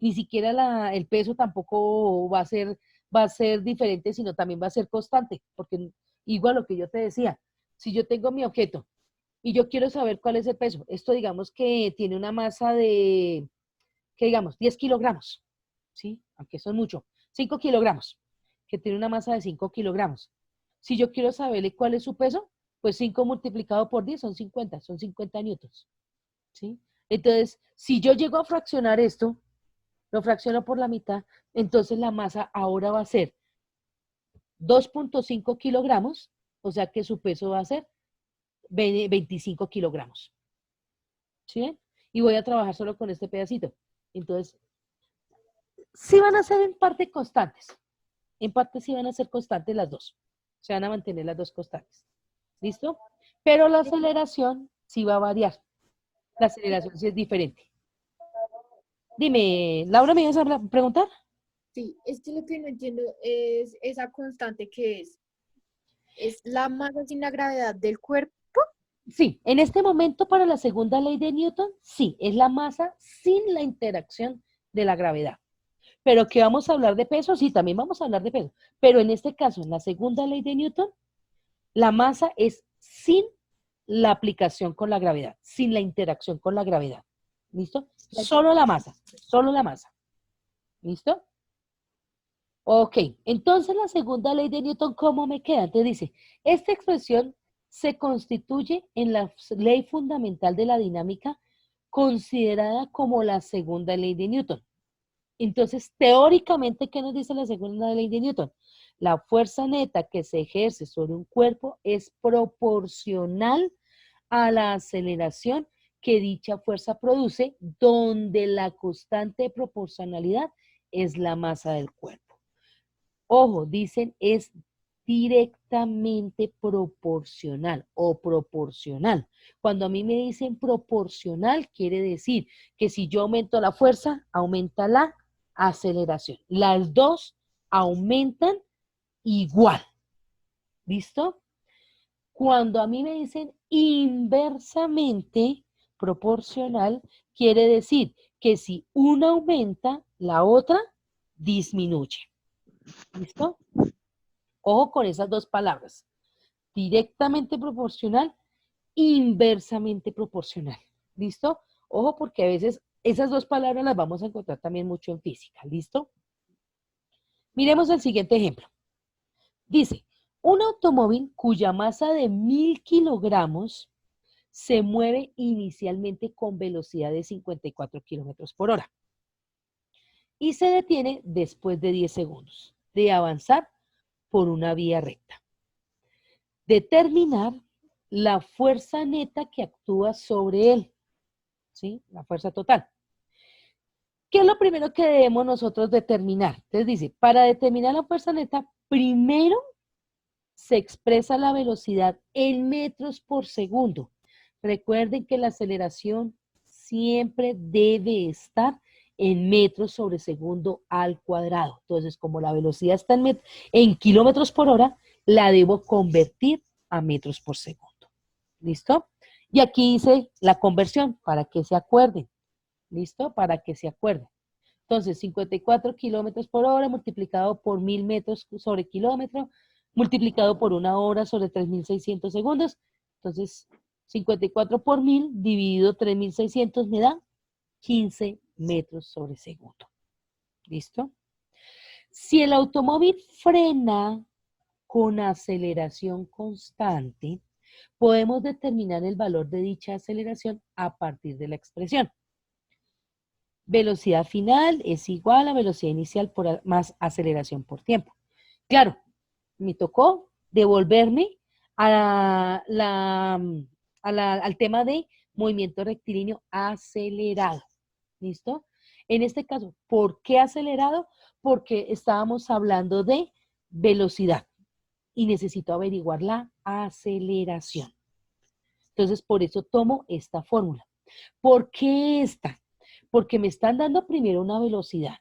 ni siquiera el peso tampoco va a ser diferente, sino también va a ser constante, porque igual lo que yo te decía, si yo tengo mi objeto y yo quiero saber cuál es el peso, esto digamos que tiene una masa de, que digamos, 10 kilogramos, ¿sí? Aunque son mucho, 5 kilogramos, que tiene una masa de 5 kilogramos. Si yo quiero saberle cuál es su peso, pues 5 multiplicado por 10 son 50 newtons, ¿sí? Entonces, si yo llego a fraccionar esto, lo fracciono por la mitad, entonces la masa ahora va a ser 2.5 kilogramos, o sea que su peso va a ser 25 kilogramos, ¿sí? Y voy a trabajar solo con este pedacito. Entonces, sí van a ser en parte constantes. En parte sí van a ser constantes las dos. Se van a mantener las dos constantes. ¿Listo? Pero la aceleración sí va a variar. La aceleración sí es diferente. Dime, Laura, ¿me ibas a preguntar? Sí, es que lo que no entiendo es esa constante que es la masa sin la gravedad del cuerpo. Sí, en este momento para la segunda ley de Newton, sí, es la masa sin la interacción de la gravedad. Pero que vamos a hablar de peso, sí, también vamos a hablar de peso. Pero en este caso, en la segunda ley de Newton, la masa es sin la aplicación con la gravedad, sin la interacción con la gravedad. ¿Listo? Solo la masa, solo la masa. ¿Listo? Ok, entonces la segunda ley de Newton, ¿cómo me queda? Entonces dice, esta expresión se constituye en la ley fundamental de la dinámica considerada como la segunda ley de Newton. Entonces, teóricamente, ¿qué nos dice la segunda ley de Newton? La fuerza neta que se ejerce sobre un cuerpo es proporcional a la aceleración que dicha fuerza produce, donde la constante de proporcionalidad es la masa del cuerpo. Ojo, dicen es directamente proporcional o proporcional. Cuando a mí me dicen proporcional, quiere decir que si yo aumento la fuerza, aumenta la aceleración. Las dos aumentan igual. ¿Listo? Cuando a mí me dicen inversamente proporcional, quiere decir que si una aumenta, la otra disminuye. ¿Listo? Ojo con esas dos palabras. Directamente proporcional, inversamente proporcional. ¿Listo? Ojo porque a veces esas dos palabras las vamos a encontrar también mucho en física. ¿Listo? Miremos el siguiente ejemplo. Dice, un automóvil cuya masa de 1000 kilogramos se mueve inicialmente con velocidad de 54 kilómetros por hora y se detiene después de 10 segundos de avanzar por una vía recta. Determinar la fuerza neta que actúa sobre él, ¿sí? La fuerza total. ¿Qué es lo primero que debemos nosotros determinar? Entonces dice, para determinar la fuerza neta, primero se expresa la velocidad en metros por segundo. Recuerden que la aceleración siempre debe estar en metros sobre segundo al cuadrado. Entonces, como la velocidad está en kilómetros por hora, la debo convertir a metros por segundo. ¿Listo? Y aquí hice la conversión para que se acuerden. ¿Listo? Para que se acuerden. Entonces, 54 kilómetros por hora multiplicado por 1000 metros sobre kilómetro, multiplicado por una hora sobre 3600 segundos. Entonces, 54 por 1000 dividido 3600 me da 15 metros sobre segundo. ¿Listo? Si el automóvil frena con aceleración constante, podemos determinar el valor de dicha aceleración a partir de la expresión. Velocidad final es igual a velocidad inicial por más aceleración por tiempo. Claro, me tocó devolverme a al tema de movimiento rectilíneo acelerado. ¿Listo? En este caso, ¿por qué acelerado? Porque estábamos hablando de velocidad y necesito averiguar la aceleración. Entonces, por eso tomo esta fórmula. ¿Por qué esta? Porque me están dando primero una velocidad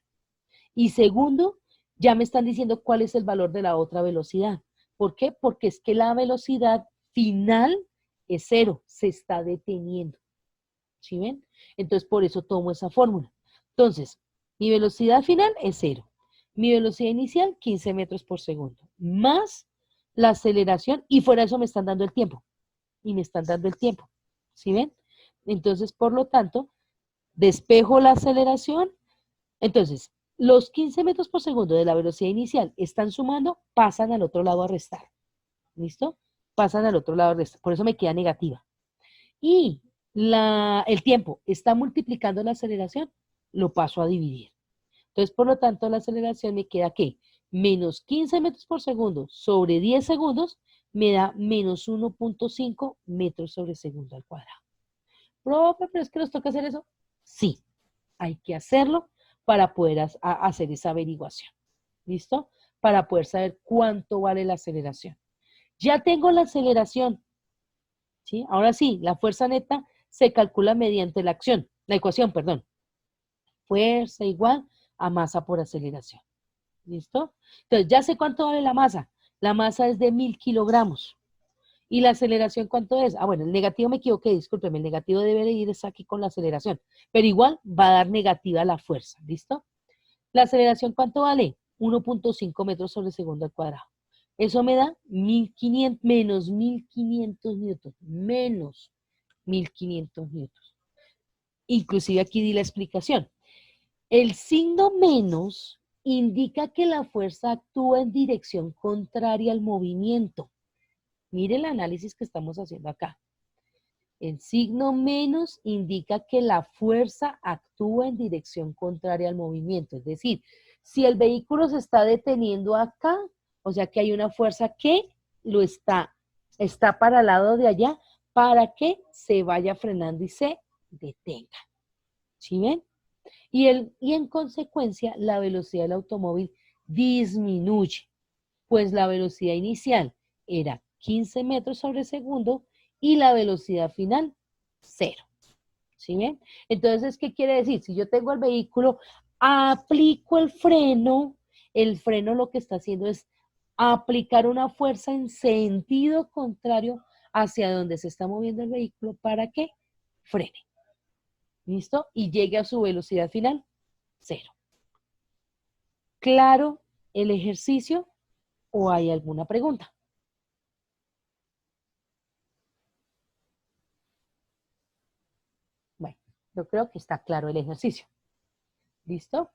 y segundo, ya me están diciendo cuál es el valor de la otra velocidad. ¿Por qué? Porque es que la velocidad final es cero, se está deteniendo. ¿Sí ven? Entonces, por eso tomo esa fórmula. Entonces, mi velocidad final es cero. Mi velocidad inicial, 15 metros por segundo. Más la aceleración, y fuera de eso me están dando el tiempo. Y me están dando el tiempo. ¿Sí ven? Entonces, por lo tanto, despejo la aceleración. Entonces, los 15 metros por segundo de la velocidad inicial están sumando, pasan al otro lado a restar. ¿Listo? Pasan al otro lado a restar. Por eso me queda negativa. Y el tiempo está multiplicando la aceleración, lo paso a dividir. Entonces, por lo tanto, la aceleración me queda que menos 15 metros por segundo sobre 10 segundos me da menos 1.5 metros sobre segundo al cuadrado. Profe, pero es que nos toca hacer eso. Sí, hay que hacerlo para poder hacer esa averiguación. ¿Listo? Para poder saber cuánto vale la aceleración. Ya tengo la aceleración. ¿Sí? Ahora sí, la fuerza neta se calcula mediante la ecuación, perdón. Fuerza igual a masa por aceleración. ¿Listo? Entonces, ya sé cuánto vale la masa. La masa es de 1000 kilogramos. ¿Y la aceleración cuánto es? Ah, bueno, el negativo me equivoqué, discúlpeme, el negativo debe ir aquí con la aceleración, pero igual va a dar negativa la fuerza, ¿listo? ¿La aceleración cuánto vale? 1.5 metros sobre segundo al cuadrado. Eso me da 1500, menos 1500 newtons, menos 1500 newtons. Inclusive aquí di la explicación. El signo menos indica que la fuerza actúa en dirección contraria al movimiento. Mire el análisis que estamos haciendo acá. El signo menos indica que la fuerza actúa en dirección contraria al movimiento. Es decir, si el vehículo se está deteniendo acá, o sea que hay una fuerza que lo está para el lado de allá para que se vaya frenando y se detenga. ¿Sí ven? Y en consecuencia, la velocidad del automóvil disminuye, pues la velocidad inicial era 15 metros sobre segundo y la velocidad final, cero. ¿Sí ven? Entonces, ¿qué quiere decir? Si yo tengo el vehículo, aplico el freno lo que está haciendo es aplicar una fuerza en sentido contrario hacia donde se está moviendo el vehículo para que frene. ¿Listo? Y llegue a su velocidad final, cero. ¿Claro el ejercicio o hay alguna pregunta? Bueno, yo creo que está claro el ejercicio. ¿Listo?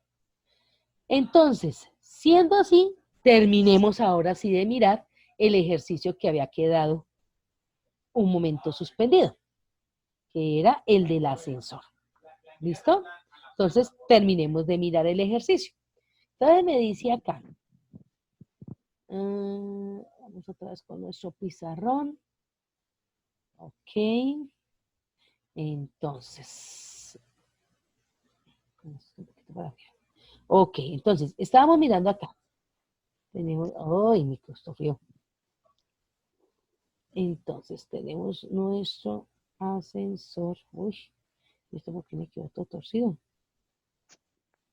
Entonces, siendo así, terminemos ahora sí de mirar el ejercicio que había quedado un momento suspendido, que era el del ascensor. ¿Listo? Entonces, terminemos de mirar el ejercicio. Entonces me dice acá, vamos otra vez con nuestro pizarrón. Ok. Entonces, ok, entonces, estábamos mirando acá. Tenemos, ¡ay, mi costó frío! Entonces, tenemos nuestro ascensor. Uy, ¿esto por qué me quedó todo torcido?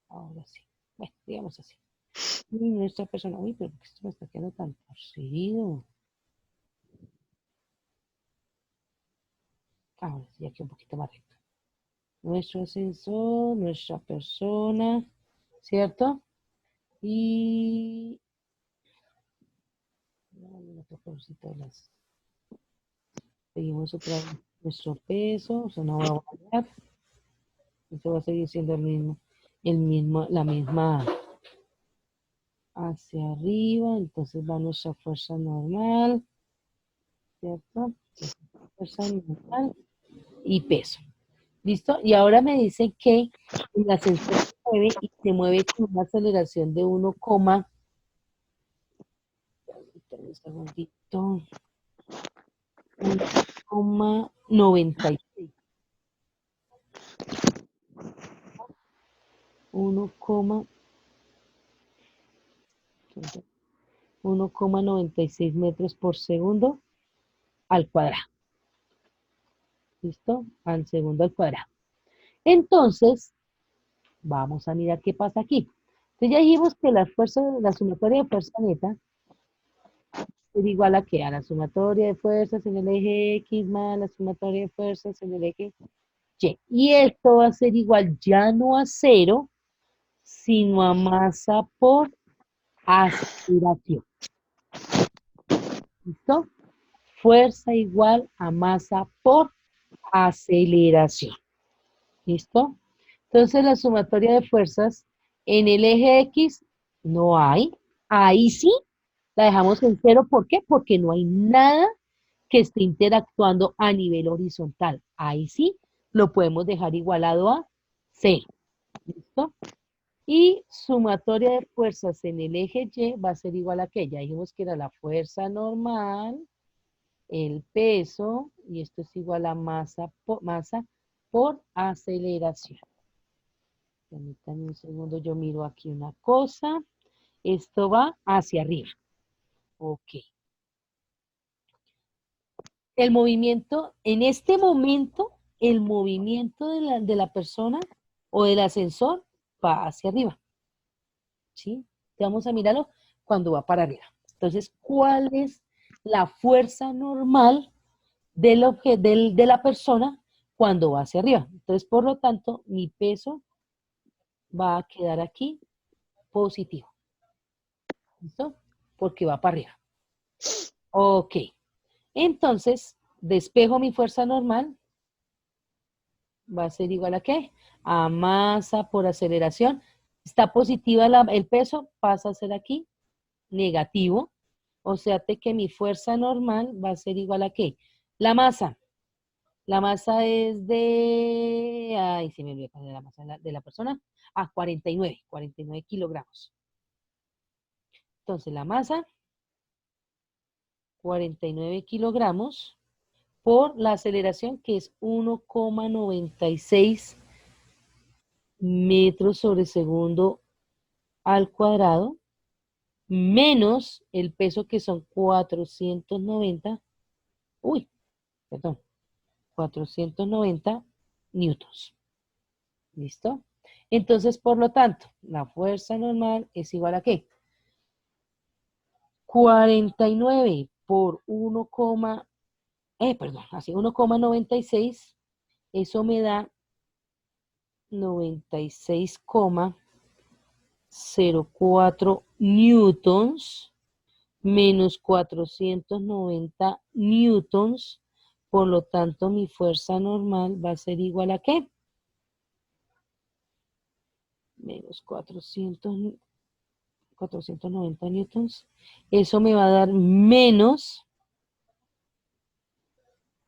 Ahora sí. Bueno, digamos así. Y nuestra persona, uy, pero ¿por qué esto me está quedando tan torcido? Ahora sí, aquí un poquito más recto. Nuestro ascensor, nuestra persona, ¿cierto? Y... Seguimos otra vez nuestro peso, o sea, no va a variar. Esto va a seguir siendo la misma hacia arriba, entonces va nuestra fuerza normal, ¿cierto? Fuerza normal y peso. ¿Listo? Y ahora me dicen que el ascensor se mueve y se mueve con una aceleración de 1, un segundito, 1, 1,96. 1,96 metros por segundo al cuadrado. ¿Listo? Al segundo al cuadrado. Entonces, vamos a mirar qué pasa aquí. Entonces ya dijimos que la sumatoria de fuerza neta es igual a qué? A la sumatoria de fuerzas en el eje X más la sumatoria de fuerzas en el eje Y. Y esto va a ser igual ya no a cero, sino a masa por aceleración. ¿Listo? Fuerza igual a masa por aceleración. ¿Listo? Entonces la sumatoria de fuerzas en el eje X no hay. Ahí sí la dejamos en cero. ¿Por qué? Porque no hay nada que esté interactuando a nivel horizontal. Ahí sí lo podemos dejar igualado a cero. ¿Listo? Y sumatoria de fuerzas en el eje Y va a ser igual a que ya dijimos que era la fuerza normal, el peso, y esto es igual a masa por aceleración. Permítanme un segundo, yo miro aquí una cosa. Esto va hacia arriba. Ok. El movimiento, en este momento, el movimiento de la persona o del ascensor va hacia arriba. ¿Sí? Vamos a mirarlo cuando va para arriba. Entonces, ¿cuál es la fuerza normal de la persona cuando va hacia arriba? Entonces, por lo tanto, mi peso va a quedar aquí positivo. ¿Listo? Porque va para arriba. Ok. Entonces, despejo mi fuerza normal. Va a ser igual a ¿qué? A masa por aceleración. Está positiva el peso, pasa a ser aquí negativo. O sea que mi fuerza normal va a ser igual a ¿qué? La masa. La masa es de... Ay, se me olvidó cuál es la masa de la persona. Ah, 49 kilogramos. Entonces, la masa, 49 kilogramos por la aceleración que es 1,96 metros sobre segundo al cuadrado, menos el peso que son 490, perdón, 490 newtons. ¿Listo? Entonces, por lo tanto, la fuerza normal es igual a ¿qué? 49 por 1,96, eso me da 96,04 newtons menos 490 newtons. Por lo tanto, mi fuerza normal va a ser igual a ¿qué? Menos 490 newtons. Eso me va a dar menos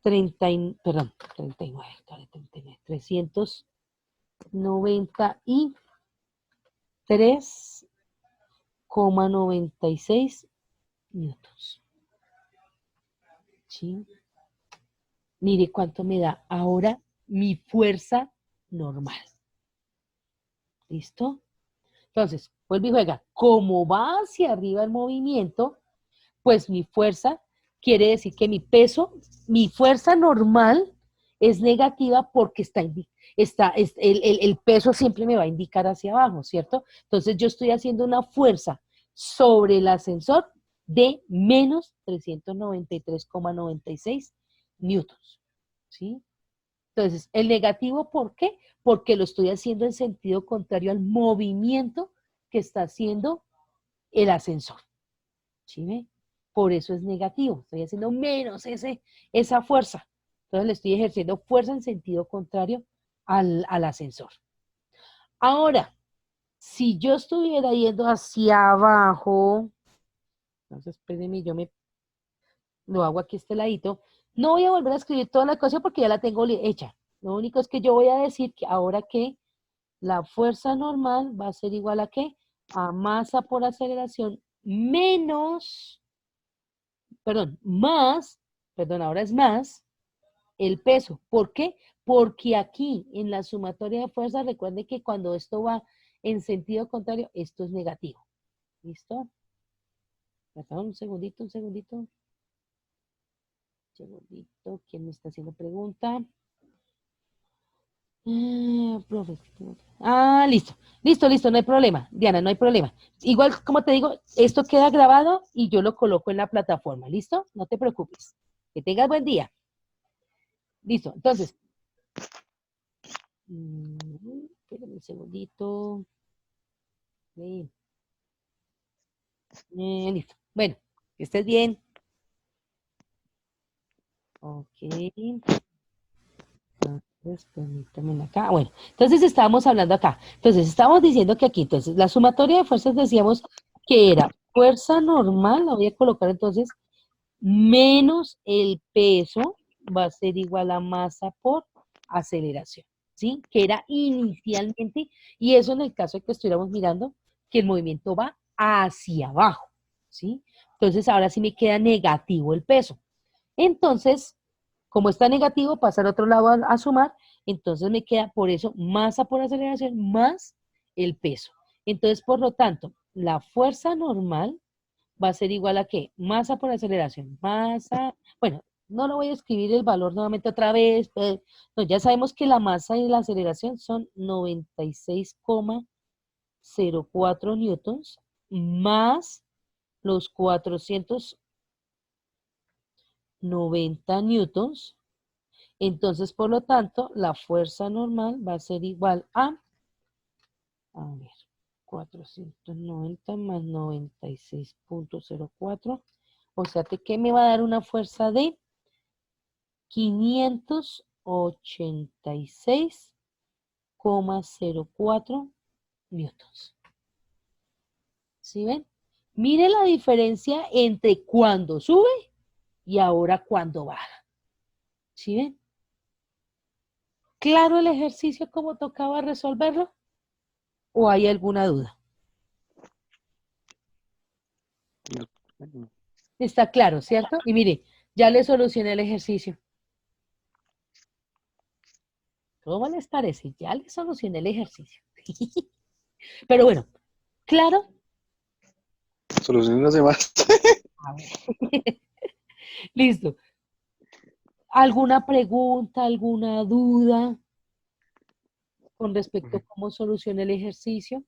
393,96 newtons. ¿Sí? Mire cuánto me da ahora mi fuerza normal. ¿Listo? Entonces, vuelve y juega. Como va hacia arriba el movimiento, pues mi fuerza quiere decir que mi peso, mi fuerza normal es negativa porque el peso siempre me va a indicar hacia abajo, ¿cierto? Entonces yo estoy haciendo una fuerza sobre el ascensor de menos 393,96 newtons, ¿sí? Entonces, el negativo, ¿por qué? Porque lo estoy haciendo en sentido contrario al movimiento que está haciendo el ascensor. ¿Sí ve? Por eso es negativo. Estoy haciendo menos esa fuerza. Entonces le estoy ejerciendo fuerza en sentido contrario al ascensor. Ahora, si yo estuviera yendo hacia abajo, entonces espérenme, yo me lo hago aquí a este ladito. No voy a volver a escribir toda la cosa porque ya la tengo hecha. Lo único es que yo voy a decir que ahora que la fuerza normal va a ser igual a ¿qué? A masa por aceleración menos, perdón, ahora es más el peso. ¿Por qué? Porque aquí en la sumatoria de fuerzas, recuerden que cuando esto va en sentido contrario, esto es negativo. ¿Listo? Perdón, un segundito, un segundito. Un segundito. ¿Quién me está haciendo pregunta? Profe. Listo. Listo, listo, no hay problema. Diana, no hay problema. Igual, como te digo, esto queda grabado y yo lo coloco en la plataforma. ¿Listo? No te preocupes. Que tengas buen día. Listo. Entonces, espérame un segundito. Listo. Bueno, que estés bien. Ok. Entonces, permítame acá. Bueno, entonces estábamos hablando acá. Entonces, estábamos diciendo que aquí, entonces, la sumatoria de fuerzas decíamos que era fuerza normal, la voy a colocar entonces, menos el peso va a ser igual a masa por aceleración, ¿sí? Que era inicialmente, y eso en el caso de que estuviéramos mirando que el movimiento va hacia abajo, ¿sí? Entonces, ahora sí me queda negativo el peso. Entonces, como está negativo, pasa al otro lado a sumar, entonces me queda por eso masa por aceleración más el peso. Entonces, por lo tanto, la fuerza normal va a ser igual a ¿qué? Masa por aceleración. Masa, bueno, no lo voy a escribir el valor nuevamente otra vez. No, ya sabemos que la masa y la aceleración son 96,04 newtons más los 490 newtons. Entonces, por lo tanto, la fuerza normal va a ser igual a ver, 490 más 96,04. O sea, que me va a dar una fuerza de 586,04 newtons. ¿Sí ven? Mire la diferencia entre cuando sube y ahora cuando baja. ¿Sí ven? ¿Claro el ejercicio cómo tocaba resolverlo? ¿O hay alguna duda? Está claro, ¿cierto? Y mire, ya le solucioné el ejercicio. ¿Cómo les parece? Ya le solucioné el ejercicio. Pero bueno, ¿claro? Soluciones las demás. A ver. Listo. ¿Alguna pregunta, alguna duda con respecto a cómo solucioné el ejercicio?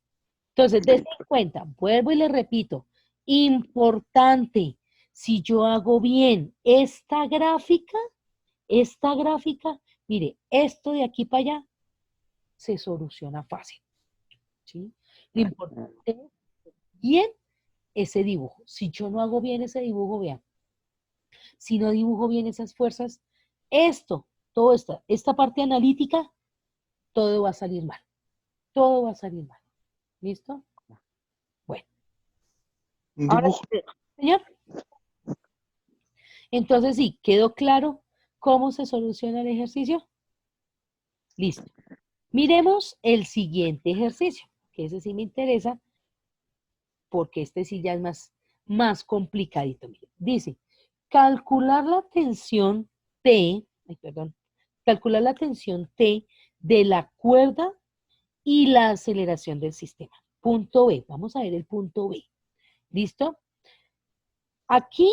Entonces, desde en cuenta, vuelvo y le repito, importante, si yo hago bien esta gráfica, mire, esto de aquí para allá se soluciona fácil, ¿sí? Lo importante es bien ese dibujo. Si yo no hago bien ese dibujo, vean, si no dibujo bien esas fuerzas, esto, toda esta parte analítica, todo va a salir mal. Todo va a salir mal. ¿Listo? Bueno. Un Ahora, dibujo. señor. Entonces, sí, ¿quedó claro cómo se soluciona el ejercicio? Listo. Miremos el siguiente ejercicio, que ese sí me interesa, porque este sí ya es más complicadito. Mire. Dice, calcular la tensión T, calcular la tensión T de la cuerda y la aceleración del sistema. Punto B, vamos a ver el punto B. ¿Listo? Aquí,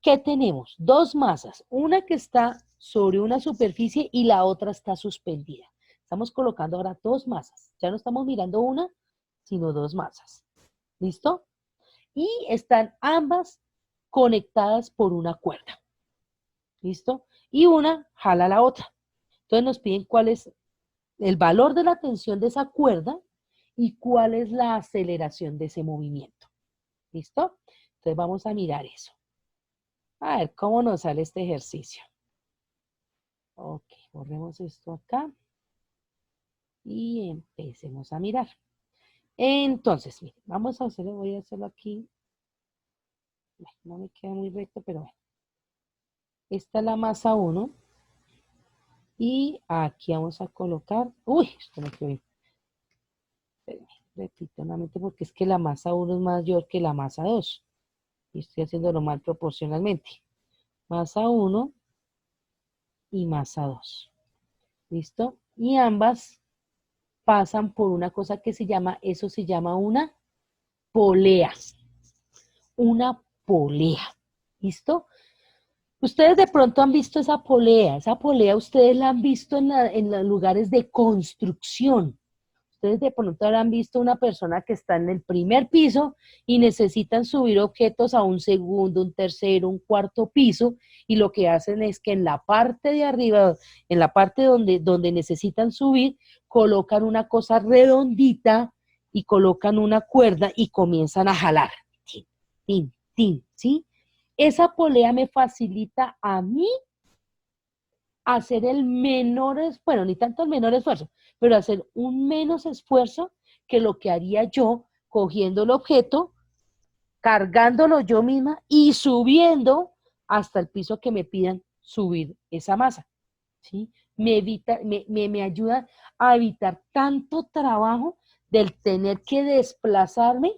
¿qué tenemos? Dos masas, una que está sobre una superficie y la otra está suspendida. Estamos colocando ahora dos masas. Ya no estamos mirando una, sino dos masas. ¿Listo? Y están ambas conectadas por una cuerda. ¿Listo? Y una jala a la otra. Entonces nos piden cuál es el valor de la tensión de esa cuerda y cuál es la aceleración de ese movimiento. ¿Listo? Entonces vamos a mirar eso. A ver cómo nos sale este ejercicio. Ok, borremos esto acá y empecemos a mirar. Entonces, miren, vamos a hacerlo, voy a hacerlo aquí. No me queda muy recto, pero bueno. Esta es la masa 1 y aquí vamos a colocar, uy, esto me quedó bien. Espérenme, repito nuevamente porque es que la masa 1 es mayor que la masa 2 y estoy haciéndolo mal proporcionalmente. Masa 1 y masa 2. ¿Listo? Y ambas pasan por una cosa que se llama, eso se llama una polea. Una polea. ¿Listo? Ustedes de pronto han visto esa polea ustedes la han visto en los lugares de construcción. Ustedes de pronto habrán visto una persona que está en el primer piso y necesitan subir objetos a un segundo, un tercero, un cuarto piso, y lo que hacen es que en la parte de arriba, en la parte donde necesitan subir, colocan una cosa redondita y colocan una cuerda y comienzan a jalar. Tin, tin, tin, ¿sí? Esa polea me facilita a mí hacer el menor, bueno, ni tanto el menor esfuerzo, pero hacer un menos esfuerzo que lo que haría yo cogiendo el objeto, cargándolo yo misma y subiendo hasta el piso que me pidan subir esa masa. ¿Sí? Me ayuda a evitar tanto trabajo del tener que desplazarme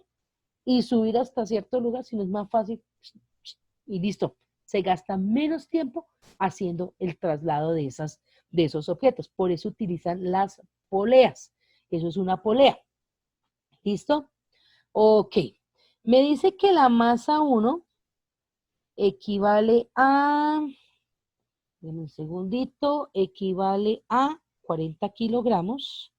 y subir hasta cierto lugar, sino es más fácil y listo. Se gasta menos tiempo haciendo el traslado de esos objetos. Por eso utilizan las poleas. Eso es una polea. ¿Listo? Ok. Me dice que la masa 1 equivale a, denme un segundito, equivale a 40 kilogramos.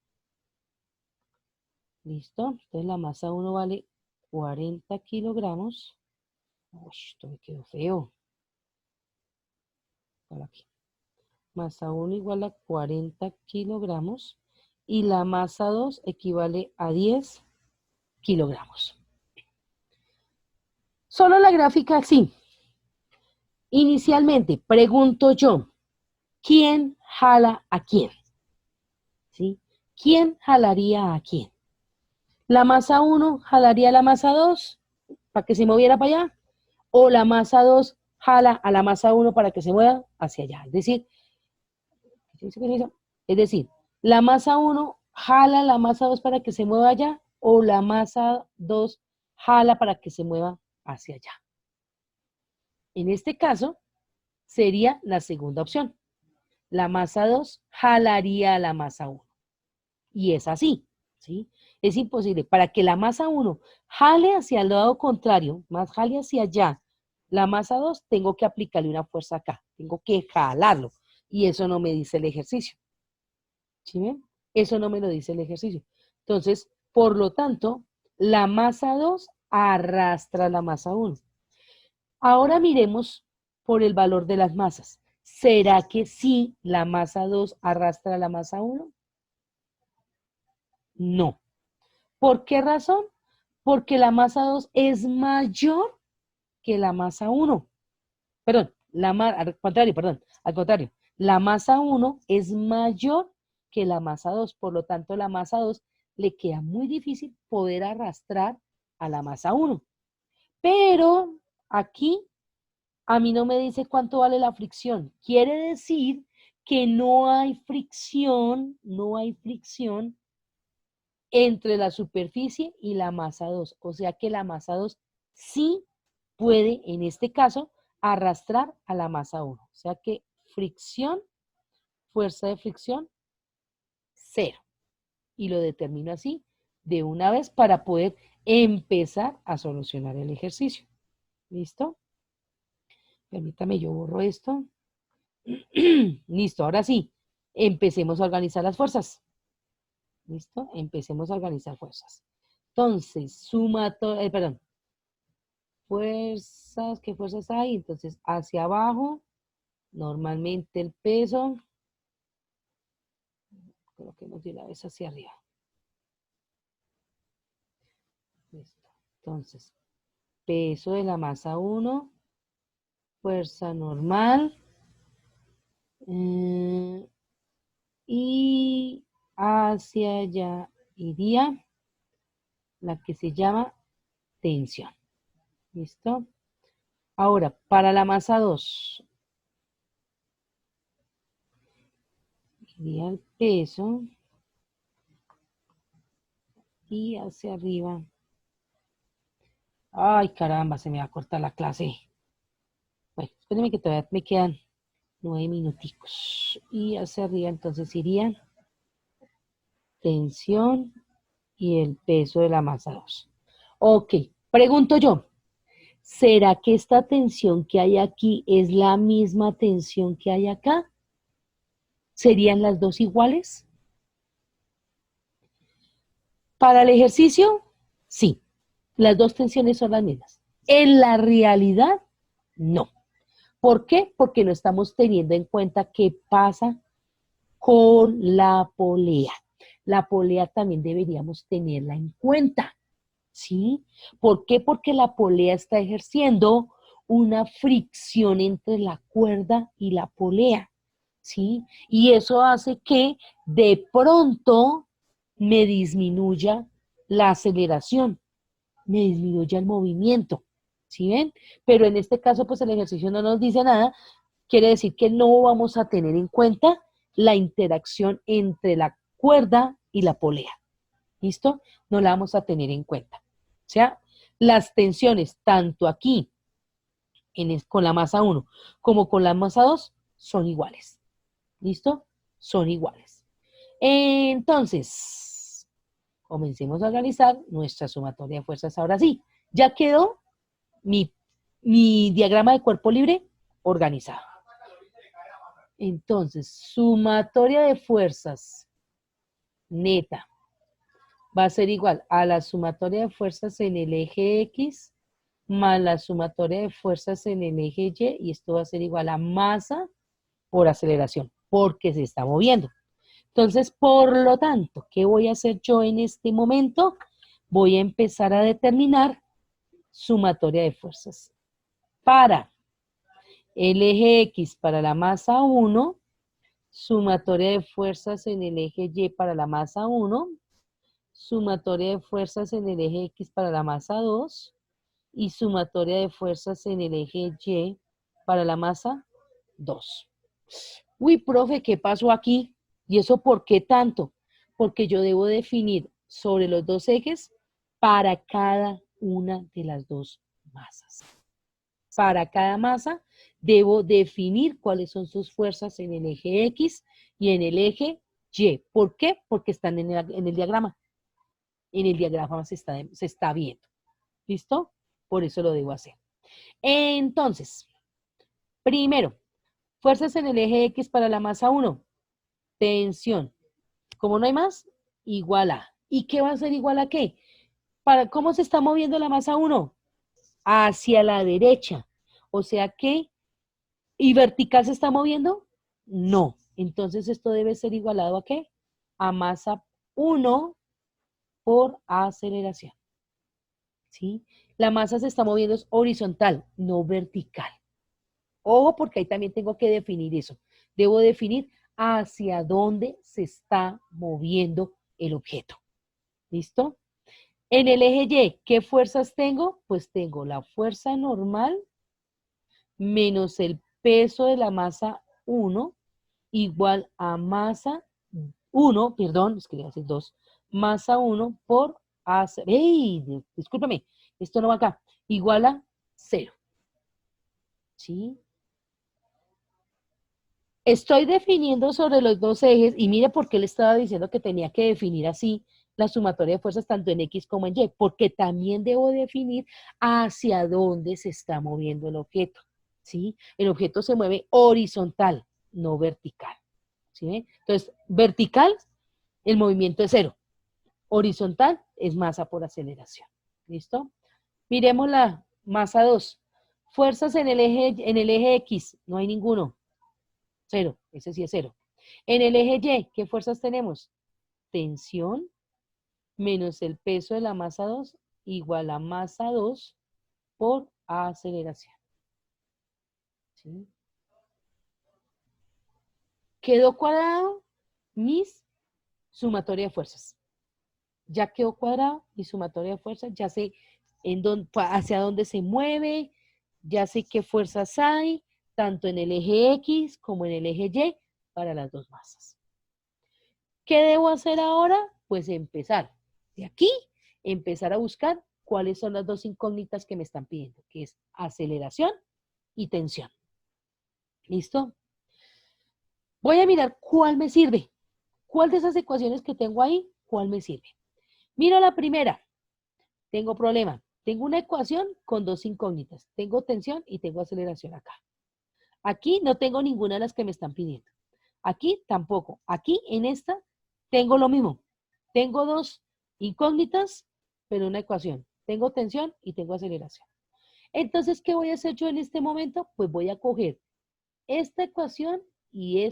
¿Listo? Entonces la masa 1 vale 40 kilogramos. Uy, esto me quedó feo. Para aquí. Masa 1 igual a 40 kilogramos y la masa 2 equivale a 10 kilogramos. Solo la gráfica así. Inicialmente, pregunto yo, ¿quién jala a quién? ¿Sí? ¿Quién jalaría a quién? ¿La masa 1 jalaría a la masa 2 para que se moviera para allá? ¿O la masa 2 jala a la masa 1 para que se mueva hacia allá? Es decir, la masa 1 jala la masa 2 para que se mueva allá o la masa 2 jala para que se mueva hacia allá. En este caso, sería la segunda opción. La masa 2 jalaría a la masa 1. Y es así, ¿sí? Es imposible. Para que la masa 1 jale hacia el lado contrario, más jale hacia allá, la masa 2 tengo que aplicarle una fuerza acá. Tengo que jalarlo. Y eso no me dice el ejercicio. ¿Sí ven? Eso no me lo dice el ejercicio. Entonces, por lo tanto, la masa 2 arrastra la masa 1. Ahora miremos por el valor de las masas. ¿Será que sí la masa 2 arrastra la masa 1? No. ¿Por qué razón? Porque la masa 2 es mayor que la masa 1. Perdón, al contrario, perdón, al contrario. La masa 1 es mayor que la masa 2, por lo tanto la masa 2 le queda muy difícil poder arrastrar a la masa 1. Pero aquí a mí no me dice cuánto vale la fricción. Quiere decir que no hay fricción entre la superficie y la masa 2. O sea que la masa 2 sí puede, en este caso, arrastrar a la masa 1. O sea que fricción, fuerza de fricción, 0. Y lo determino así de una vez para poder empezar a solucionar el ejercicio. ¿Listo? Permítame, yo borro esto. Listo, ahora sí. Empecemos a organizar las fuerzas. ¿Listo? Empecemos a organizar fuerzas. Entonces, perdón. Fuerzas, ¿qué fuerzas hay? Entonces, hacia abajo, normalmente el peso, coloquemos de una vez hacia arriba. Listo. Entonces, peso de la masa 1, fuerza normal, y hacia allá iría la que se llama tensión. ¿Listo? Ahora, para la masa 2, iría el peso y hacia arriba. Ay, caramba, se me va a cortar la clase. Bueno, espérenme que todavía me quedan 9 minuticos. Y hacia arriba entonces irían tensión y el peso de la masa 2. Ok, pregunto yo, ¿será que esta tensión que hay aquí es la misma tensión que hay acá? ¿Serían las dos iguales? Para el ejercicio, sí, las dos tensiones son las mismas. En la realidad, no. ¿Por qué? Porque no estamos teniendo en cuenta qué pasa con la polea. La polea también deberíamos tenerla en cuenta, ¿sí? ¿Por qué? Porque la polea está ejerciendo una fricción entre la cuerda y la polea, ¿sí? Y eso hace que de pronto me disminuya la aceleración, me disminuya el movimiento, ¿sí ven? Pero en este caso, pues el ejercicio no nos dice nada, quiere decir que no vamos a tener en cuenta la interacción entre la cuerda y la polea. ¿Listo? No la vamos a tener en cuenta. O sea, las tensiones tanto aquí con la masa 1 como con la masa 2 son iguales. ¿Listo? Son iguales. Entonces, comencemos a organizar nuestra sumatoria de fuerzas ahora sí. Ya quedó mi diagrama de cuerpo libre organizado. Entonces, sumatoria de fuerzas neta va a ser igual a la sumatoria de fuerzas en el eje X más la sumatoria de fuerzas en el eje Y, y esto va a ser igual a masa por aceleración, porque se está moviendo. Entonces, por lo tanto, ¿qué voy a hacer yo en este momento? Voy a empezar a determinar sumatoria de fuerzas para el eje X para la masa 1, sumatoria de fuerzas en el eje Y para la masa 1, sumatoria de fuerzas en el eje X para la masa 2 y sumatoria de fuerzas en el eje Y para la masa 2. Uy, profe, ¿qué pasó aquí? ¿Y eso por qué tanto? Porque yo debo definir sobre los dos ejes para cada una de las dos masas. Para cada masa debo definir cuáles son sus fuerzas en el eje X y en el eje Y. ¿Por qué? Porque están en el diagrama. En el diagrama se está viendo. ¿Listo? Por eso lo debo hacer. Entonces, primero, fuerzas en el eje X para la masa 1. Tensión. Como no hay más, igual a. ¿Y qué va a ser igual a qué? ¿Cómo se está moviendo la masa 1? Hacia la derecha. O sea que, ¿y vertical se está moviendo? No. Entonces esto debe ser igualado a qué? A masa 1 por aceleración. ¿Sí? La masa se está moviendo es horizontal, no vertical. Ojo, porque ahí también tengo que definir eso. Debo definir hacia dónde se está moviendo el objeto. ¿Listo? En el eje Y, ¿qué fuerzas tengo? Pues tengo la fuerza normal menos el peso de la masa 1 igual a masa 1, perdón, es que le voy a decir 2, masa 1 por AC. ¡Ey! Discúlpame, esto no va acá. Igual a 0. ¿Sí? Estoy definiendo sobre los dos ejes y mire por qué le estaba diciendo que tenía que definir así la sumatoria de fuerzas tanto en X como en Y, porque también debo definir hacia dónde se está moviendo el objeto, ¿sí? El objeto se mueve horizontal, no vertical, ¿sí? Entonces, vertical, el movimiento es 0. Horizontal es masa por aceleración, ¿listo? Miremos la masa 2. Fuerzas en el eje X, no hay ninguno. 0, ese sí es 0. En el eje Y, ¿qué fuerzas tenemos? Tensión menos el peso de la masa 2 igual a masa 2 por aceleración. ¿Sí? ¿Quedó cuadrado? Mis sumatoria de fuerzas. Ya quedó cuadrado mi sumatoria de fuerzas, ya sé hacia dónde se mueve, ya sé qué fuerzas hay, tanto en el eje X como en el eje Y para las dos masas. ¿Qué debo hacer ahora? Pues empezar de aquí, empezar a buscar cuáles son las dos incógnitas que me están pidiendo, que es aceleración y tensión. ¿Listo? Voy a mirar cuál me sirve. ¿Cuál de esas ecuaciones que tengo ahí, cuál me sirve? Miro la primera. Tengo problema. Tengo una ecuación con dos incógnitas. Tengo tensión y tengo aceleración acá. Aquí no tengo ninguna de las que me están pidiendo. Aquí tampoco. Aquí en esta tengo lo mismo. Tengo dos incógnitas, pero una ecuación. Tengo tensión y tengo aceleración. Entonces, ¿qué voy a hacer yo en este momento? Pues voy a coger esta ecuación y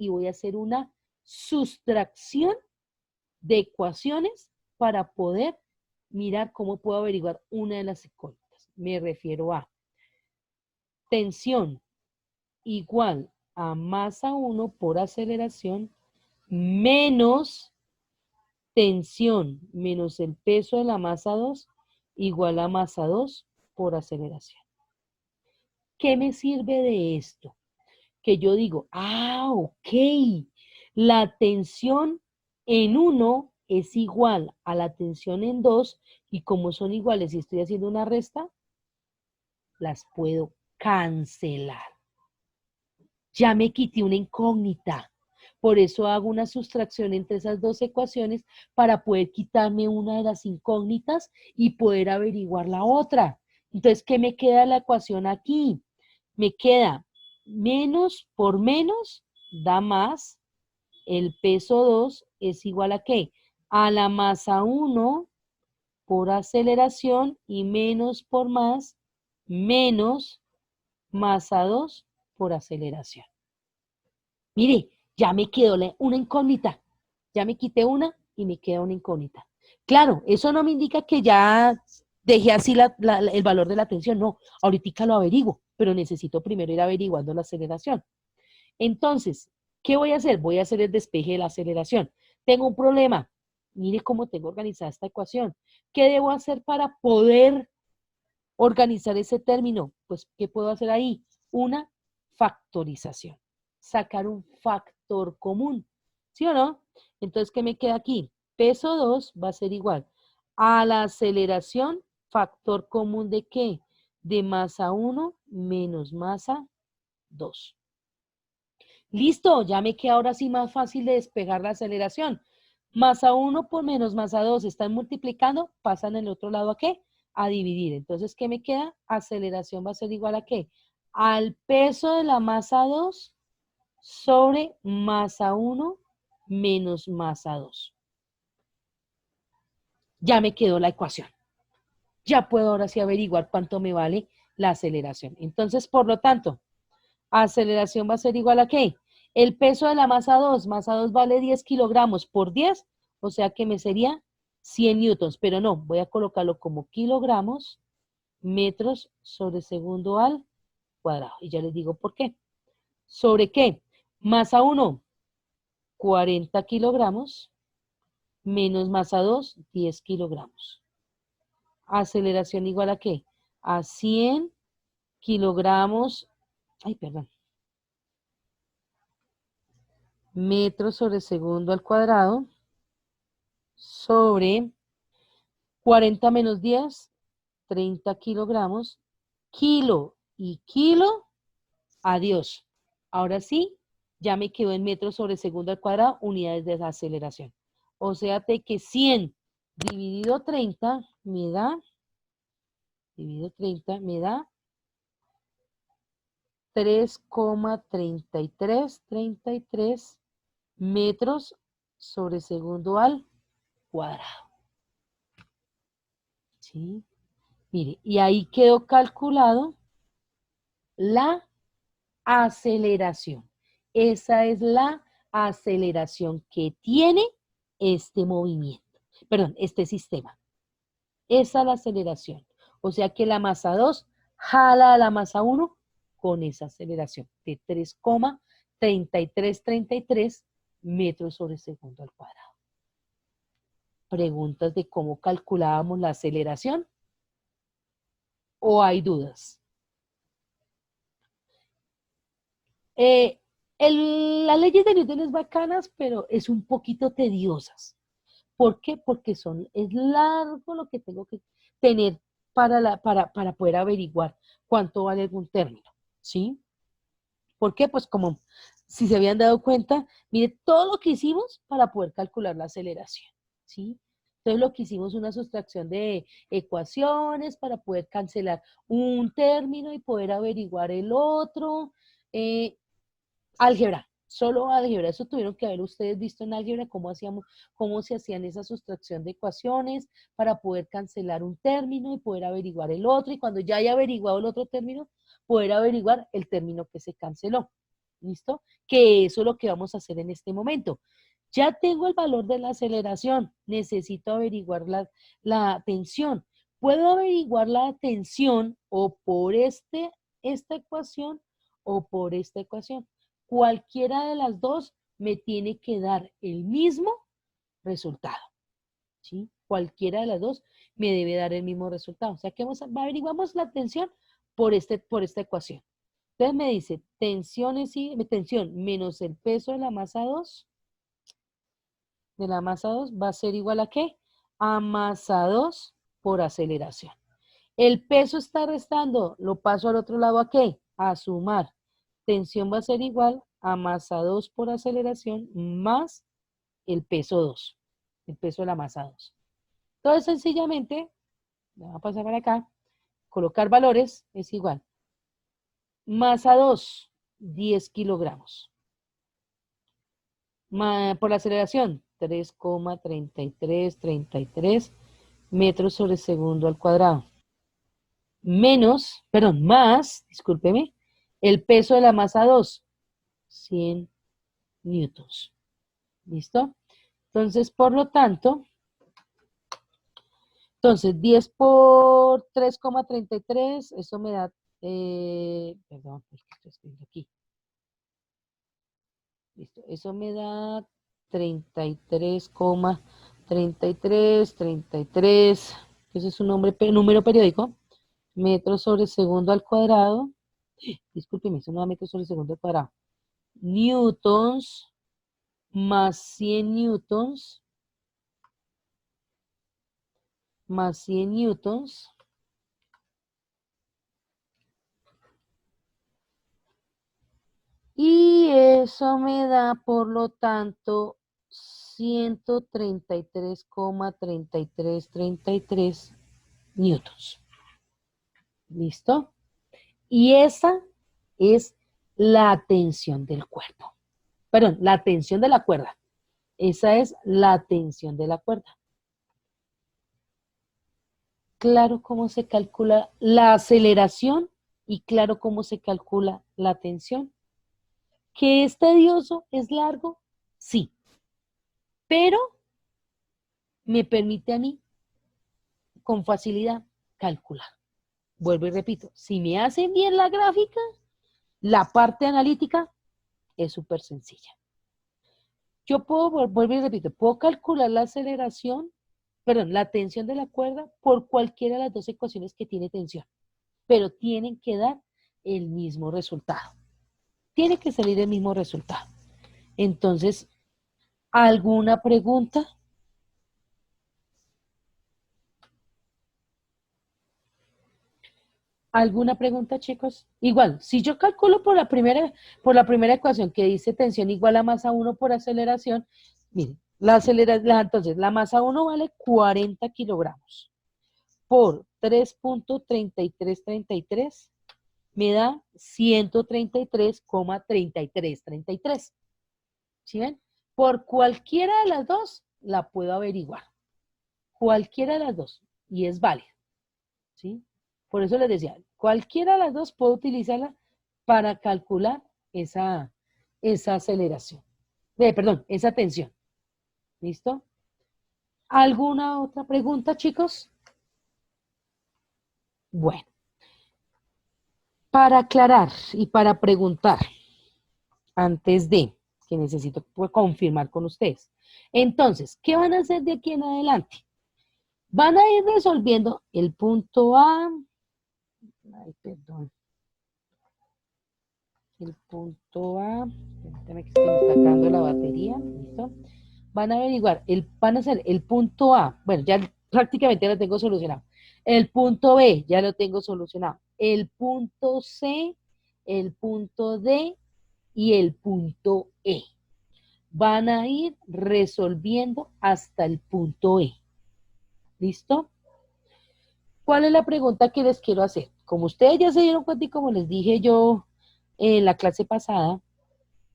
voy a hacer una sustracción de ecuaciones para poder mirar cómo puedo averiguar una de las incógnitas. Me refiero a tensión igual a masa 1 por aceleración menos tensión menos el peso de la masa 2 igual a masa 2 por aceleración. ¿Qué me sirve de esto? Que yo digo, ok, la tensión en 1 es igual a la tensión en 2 y como son iguales y estoy haciendo una resta, las puedo cancelar. Ya me quité una incógnita. Por eso hago una sustracción entre esas dos ecuaciones para poder quitarme una de las incógnitas y poder averiguar la otra. Entonces, ¿qué me queda de la ecuación aquí? Me queda menos por menos da más. El peso 2 es igual a ¿qué? A la masa 1 por aceleración y menos por más menos masa 2 por aceleración. Mire, ya me quedó una incógnita. Ya me quité una y me queda una incógnita. Claro, eso no me indica que ya dejé así el valor de la tensión. No, ahorita lo averiguo, pero necesito primero ir averiguando la aceleración. Entonces, ¿qué voy a hacer? Voy a hacer el despeje de la aceleración. Tengo un problema. Mire cómo tengo organizada esta ecuación. ¿Qué debo hacer para poder organizar ese término? Pues, ¿qué puedo hacer ahí? Una factorización. Sacar un factor común. ¿Sí o no? Entonces, ¿qué me queda aquí? Peso 2 va a ser igual a la aceleración, factor común ¿de qué? De masa 1 menos masa 2. Listo, ya me queda ahora sí más fácil de despegar la aceleración. Masa 1 por menos masa 2 están multiplicando, pasan el otro lado ¿a qué? A dividir. Entonces, ¿qué me queda? Aceleración va a ser igual ¿a qué? Al peso de la masa 2 sobre masa 1 menos masa 2. Ya me quedó la ecuación. Ya puedo ahora sí averiguar cuánto me vale la aceleración. Entonces, por lo tanto, aceleración va a ser igual ¿a qué? El peso de la masa 2 vale 10 kilogramos por 10, o sea que me sería 100 newtons, pero no, voy a colocarlo como kilogramos, metros sobre segundo al cuadrado. Y ya les digo por qué. ¿Sobre qué? Masa 1, 40 kilogramos, menos masa 2, 10 kilogramos. Aceleración igual ¿a qué? A 100 kilogramos, metros sobre segundo al cuadrado, sobre 40 menos 10, 30 kilogramos, kilo y kilo, adiós. Ahora sí, ya me quedo en metros sobre segundo al cuadrado, unidades de aceleración. O sea que 100 dividido 30 me da, 3,33 metros sobre segundo al cuadrado. ¿Sí? Mire, y ahí quedó calculado la aceleración. Esa es la aceleración que tiene este movimiento, perdón, este sistema. Esa es la aceleración. O sea que la masa 2 jala a la masa 1 con esa aceleración de 3,3333 metros sobre segundo al cuadrado. ¿Preguntas de cómo calculábamos la aceleración? ¿O hay dudas? Las leyes de Newton es bacanas, pero es un poquito tediosas. ¿Por qué? Porque es largo lo que tengo que tener para poder averiguar cuánto vale algún término, ¿sí? ¿Por qué? Pues como si se habían dado cuenta, mire todo lo que hicimos para poder calcular la aceleración, ¿sí? Entonces lo que hicimos una sustracción de ecuaciones para poder cancelar un término y poder averiguar el otro. Álgebra, solo álgebra. Eso tuvieron que haber ustedes visto en álgebra cómo se hacían esa sustracción de ecuaciones para poder cancelar un término y poder averiguar el otro. Y cuando ya haya averiguado el otro término, poder averiguar el término que se canceló. ¿Listo? Que eso es lo que vamos a hacer en este momento. Ya tengo el valor de la aceleración, necesito averiguar la tensión. Puedo averiguar la tensión o por esta ecuación o por esta ecuación. Cualquiera de las dos me tiene que dar el mismo resultado. ¿Sí? Cualquiera de las dos me debe dar el mismo resultado. O sea que averiguamos la tensión por esta ecuación. Entonces me dice, tensión menos el peso de la masa 2 va a ser igual a ¿qué? A masa 2 por aceleración. El peso está restando, lo paso al otro lado ¿a qué? A sumar. Tensión va a ser igual a masa 2 por aceleración más el peso 2, el peso de la masa 2. Entonces sencillamente, vamos a pasar para acá, colocar valores es igual. Masa 2, 10 kilogramos. Por la aceleración, 3,3333 metros sobre segundo al cuadrado. Más, discúlpeme, el peso de la masa 2, 100 newtons. ¿Listo? Entonces, por lo tanto, 10 por 3,33, eso me da, perdón, es que estoy escribiendo aquí. Listo, eso me da 33,33, ese es un número periódico, metros sobre segundo al cuadrado. Discúlpeme, eso no da metros sobre segundo al cuadrado. Newtons más 100 newtons más 100 newtons y eso me da, por lo tanto, 133,3333 newtons. ¿Listo? Y esa es la tensión del cuerpo. Perdón, la tensión de la cuerda. Esa es la tensión de la cuerda. Claro cómo se calcula la aceleración y claro cómo se calcula la tensión. ¿Que es tedioso? ¿Es largo? Sí. Pero me permite a mí con facilidad calcular. Vuelvo y repito, si me hacen bien la gráfica, la parte analítica es súper sencilla. Yo vuelvo y repito, puedo calcular la la tensión de la cuerda por cualquiera de las dos ecuaciones que tiene tensión, pero tienen que dar el mismo resultado. Tiene que salir el mismo resultado. Entonces, ¿alguna pregunta? ¿Alguna pregunta, chicos? Igual, si yo calculo por la primera ecuación que dice tensión igual a masa 1 por aceleración, miren, entonces la masa 1 vale 40 kilogramos por 3,3333 me da 133,3333. ¿Sí ven? Por cualquiera de las dos la puedo averiguar. Cualquiera de las dos. Y es válida. ¿Sí? Por eso les decía, cualquiera de las dos puedo utilizarla para calcular esa aceleración. Perdón, esa tensión. ¿Listo? ¿Alguna otra pregunta, chicos? Bueno, para aclarar y para preguntar, antes de que necesito confirmar con ustedes. Entonces, ¿qué van a hacer de aquí en adelante? Van a ir resolviendo el punto A. Ay, perdón. El punto A. Permítame que se me está acabando la batería. ¿Listo? Van a averiguar, van a hacer el punto A. Bueno, ya prácticamente lo tengo solucionado. El punto B, ya lo tengo solucionado. El punto C, el punto D y el punto E. Van a ir resolviendo hasta el punto E. ¿Listo? ¿Cuál es la pregunta que les quiero hacer? Como ustedes ya se dieron cuenta y como les dije yo en la clase pasada,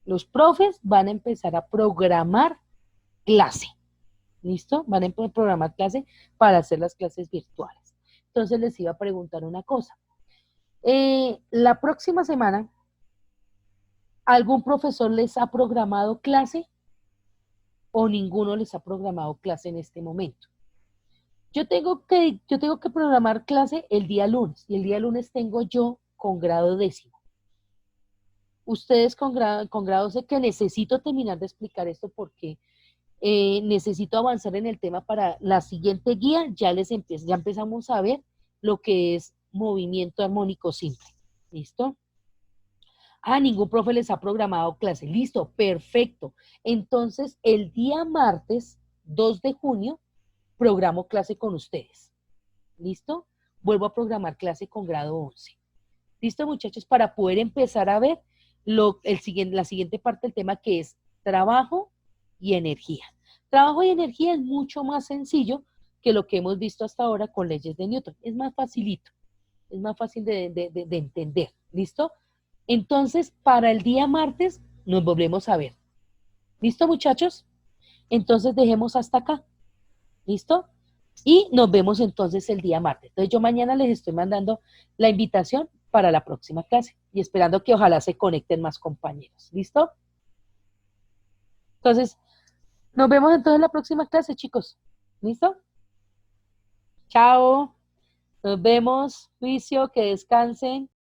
los profes van a empezar a programar clase. ¿Listo? Van a programar clase para hacer las clases virtuales. Entonces les iba a preguntar una cosa. La próxima semana, ¿algún profesor les ha programado clase o ninguno les ha programado clase en este momento? Yo tengo que programar clase el día lunes y el día lunes tengo yo con grado décimo. Ustedes con grado sé que necesito terminar de explicar esto porque necesito avanzar en el tema para la siguiente guía. Ya empezamos a ver lo que es movimiento armónico simple. ¿Listo? Ah, ningún profe les ha programado clase. Listo, perfecto. Entonces, el día martes 2 de junio, programo clase con ustedes. ¿Listo? Vuelvo a programar clase con grado 11. ¿Listo, muchachos? Para poder empezar a ver la siguiente parte del tema, que es trabajo y energía. Trabajo y energía es mucho más sencillo que lo que hemos visto hasta ahora con leyes de Newton. Es más facilito, es más fácil de entender. ¿Listo? Entonces, para el día martes nos volvemos a ver. ¿Listo, muchachos? Entonces, dejemos hasta acá. ¿Listo? Y nos vemos entonces el día martes. Entonces, yo mañana les estoy mandando la invitación para la próxima clase y esperando que ojalá se conecten más compañeros. ¿Listo? Entonces, nos vemos entonces en la próxima clase, chicos. ¿Listo? Chao. Nos vemos. Juicio, que descansen.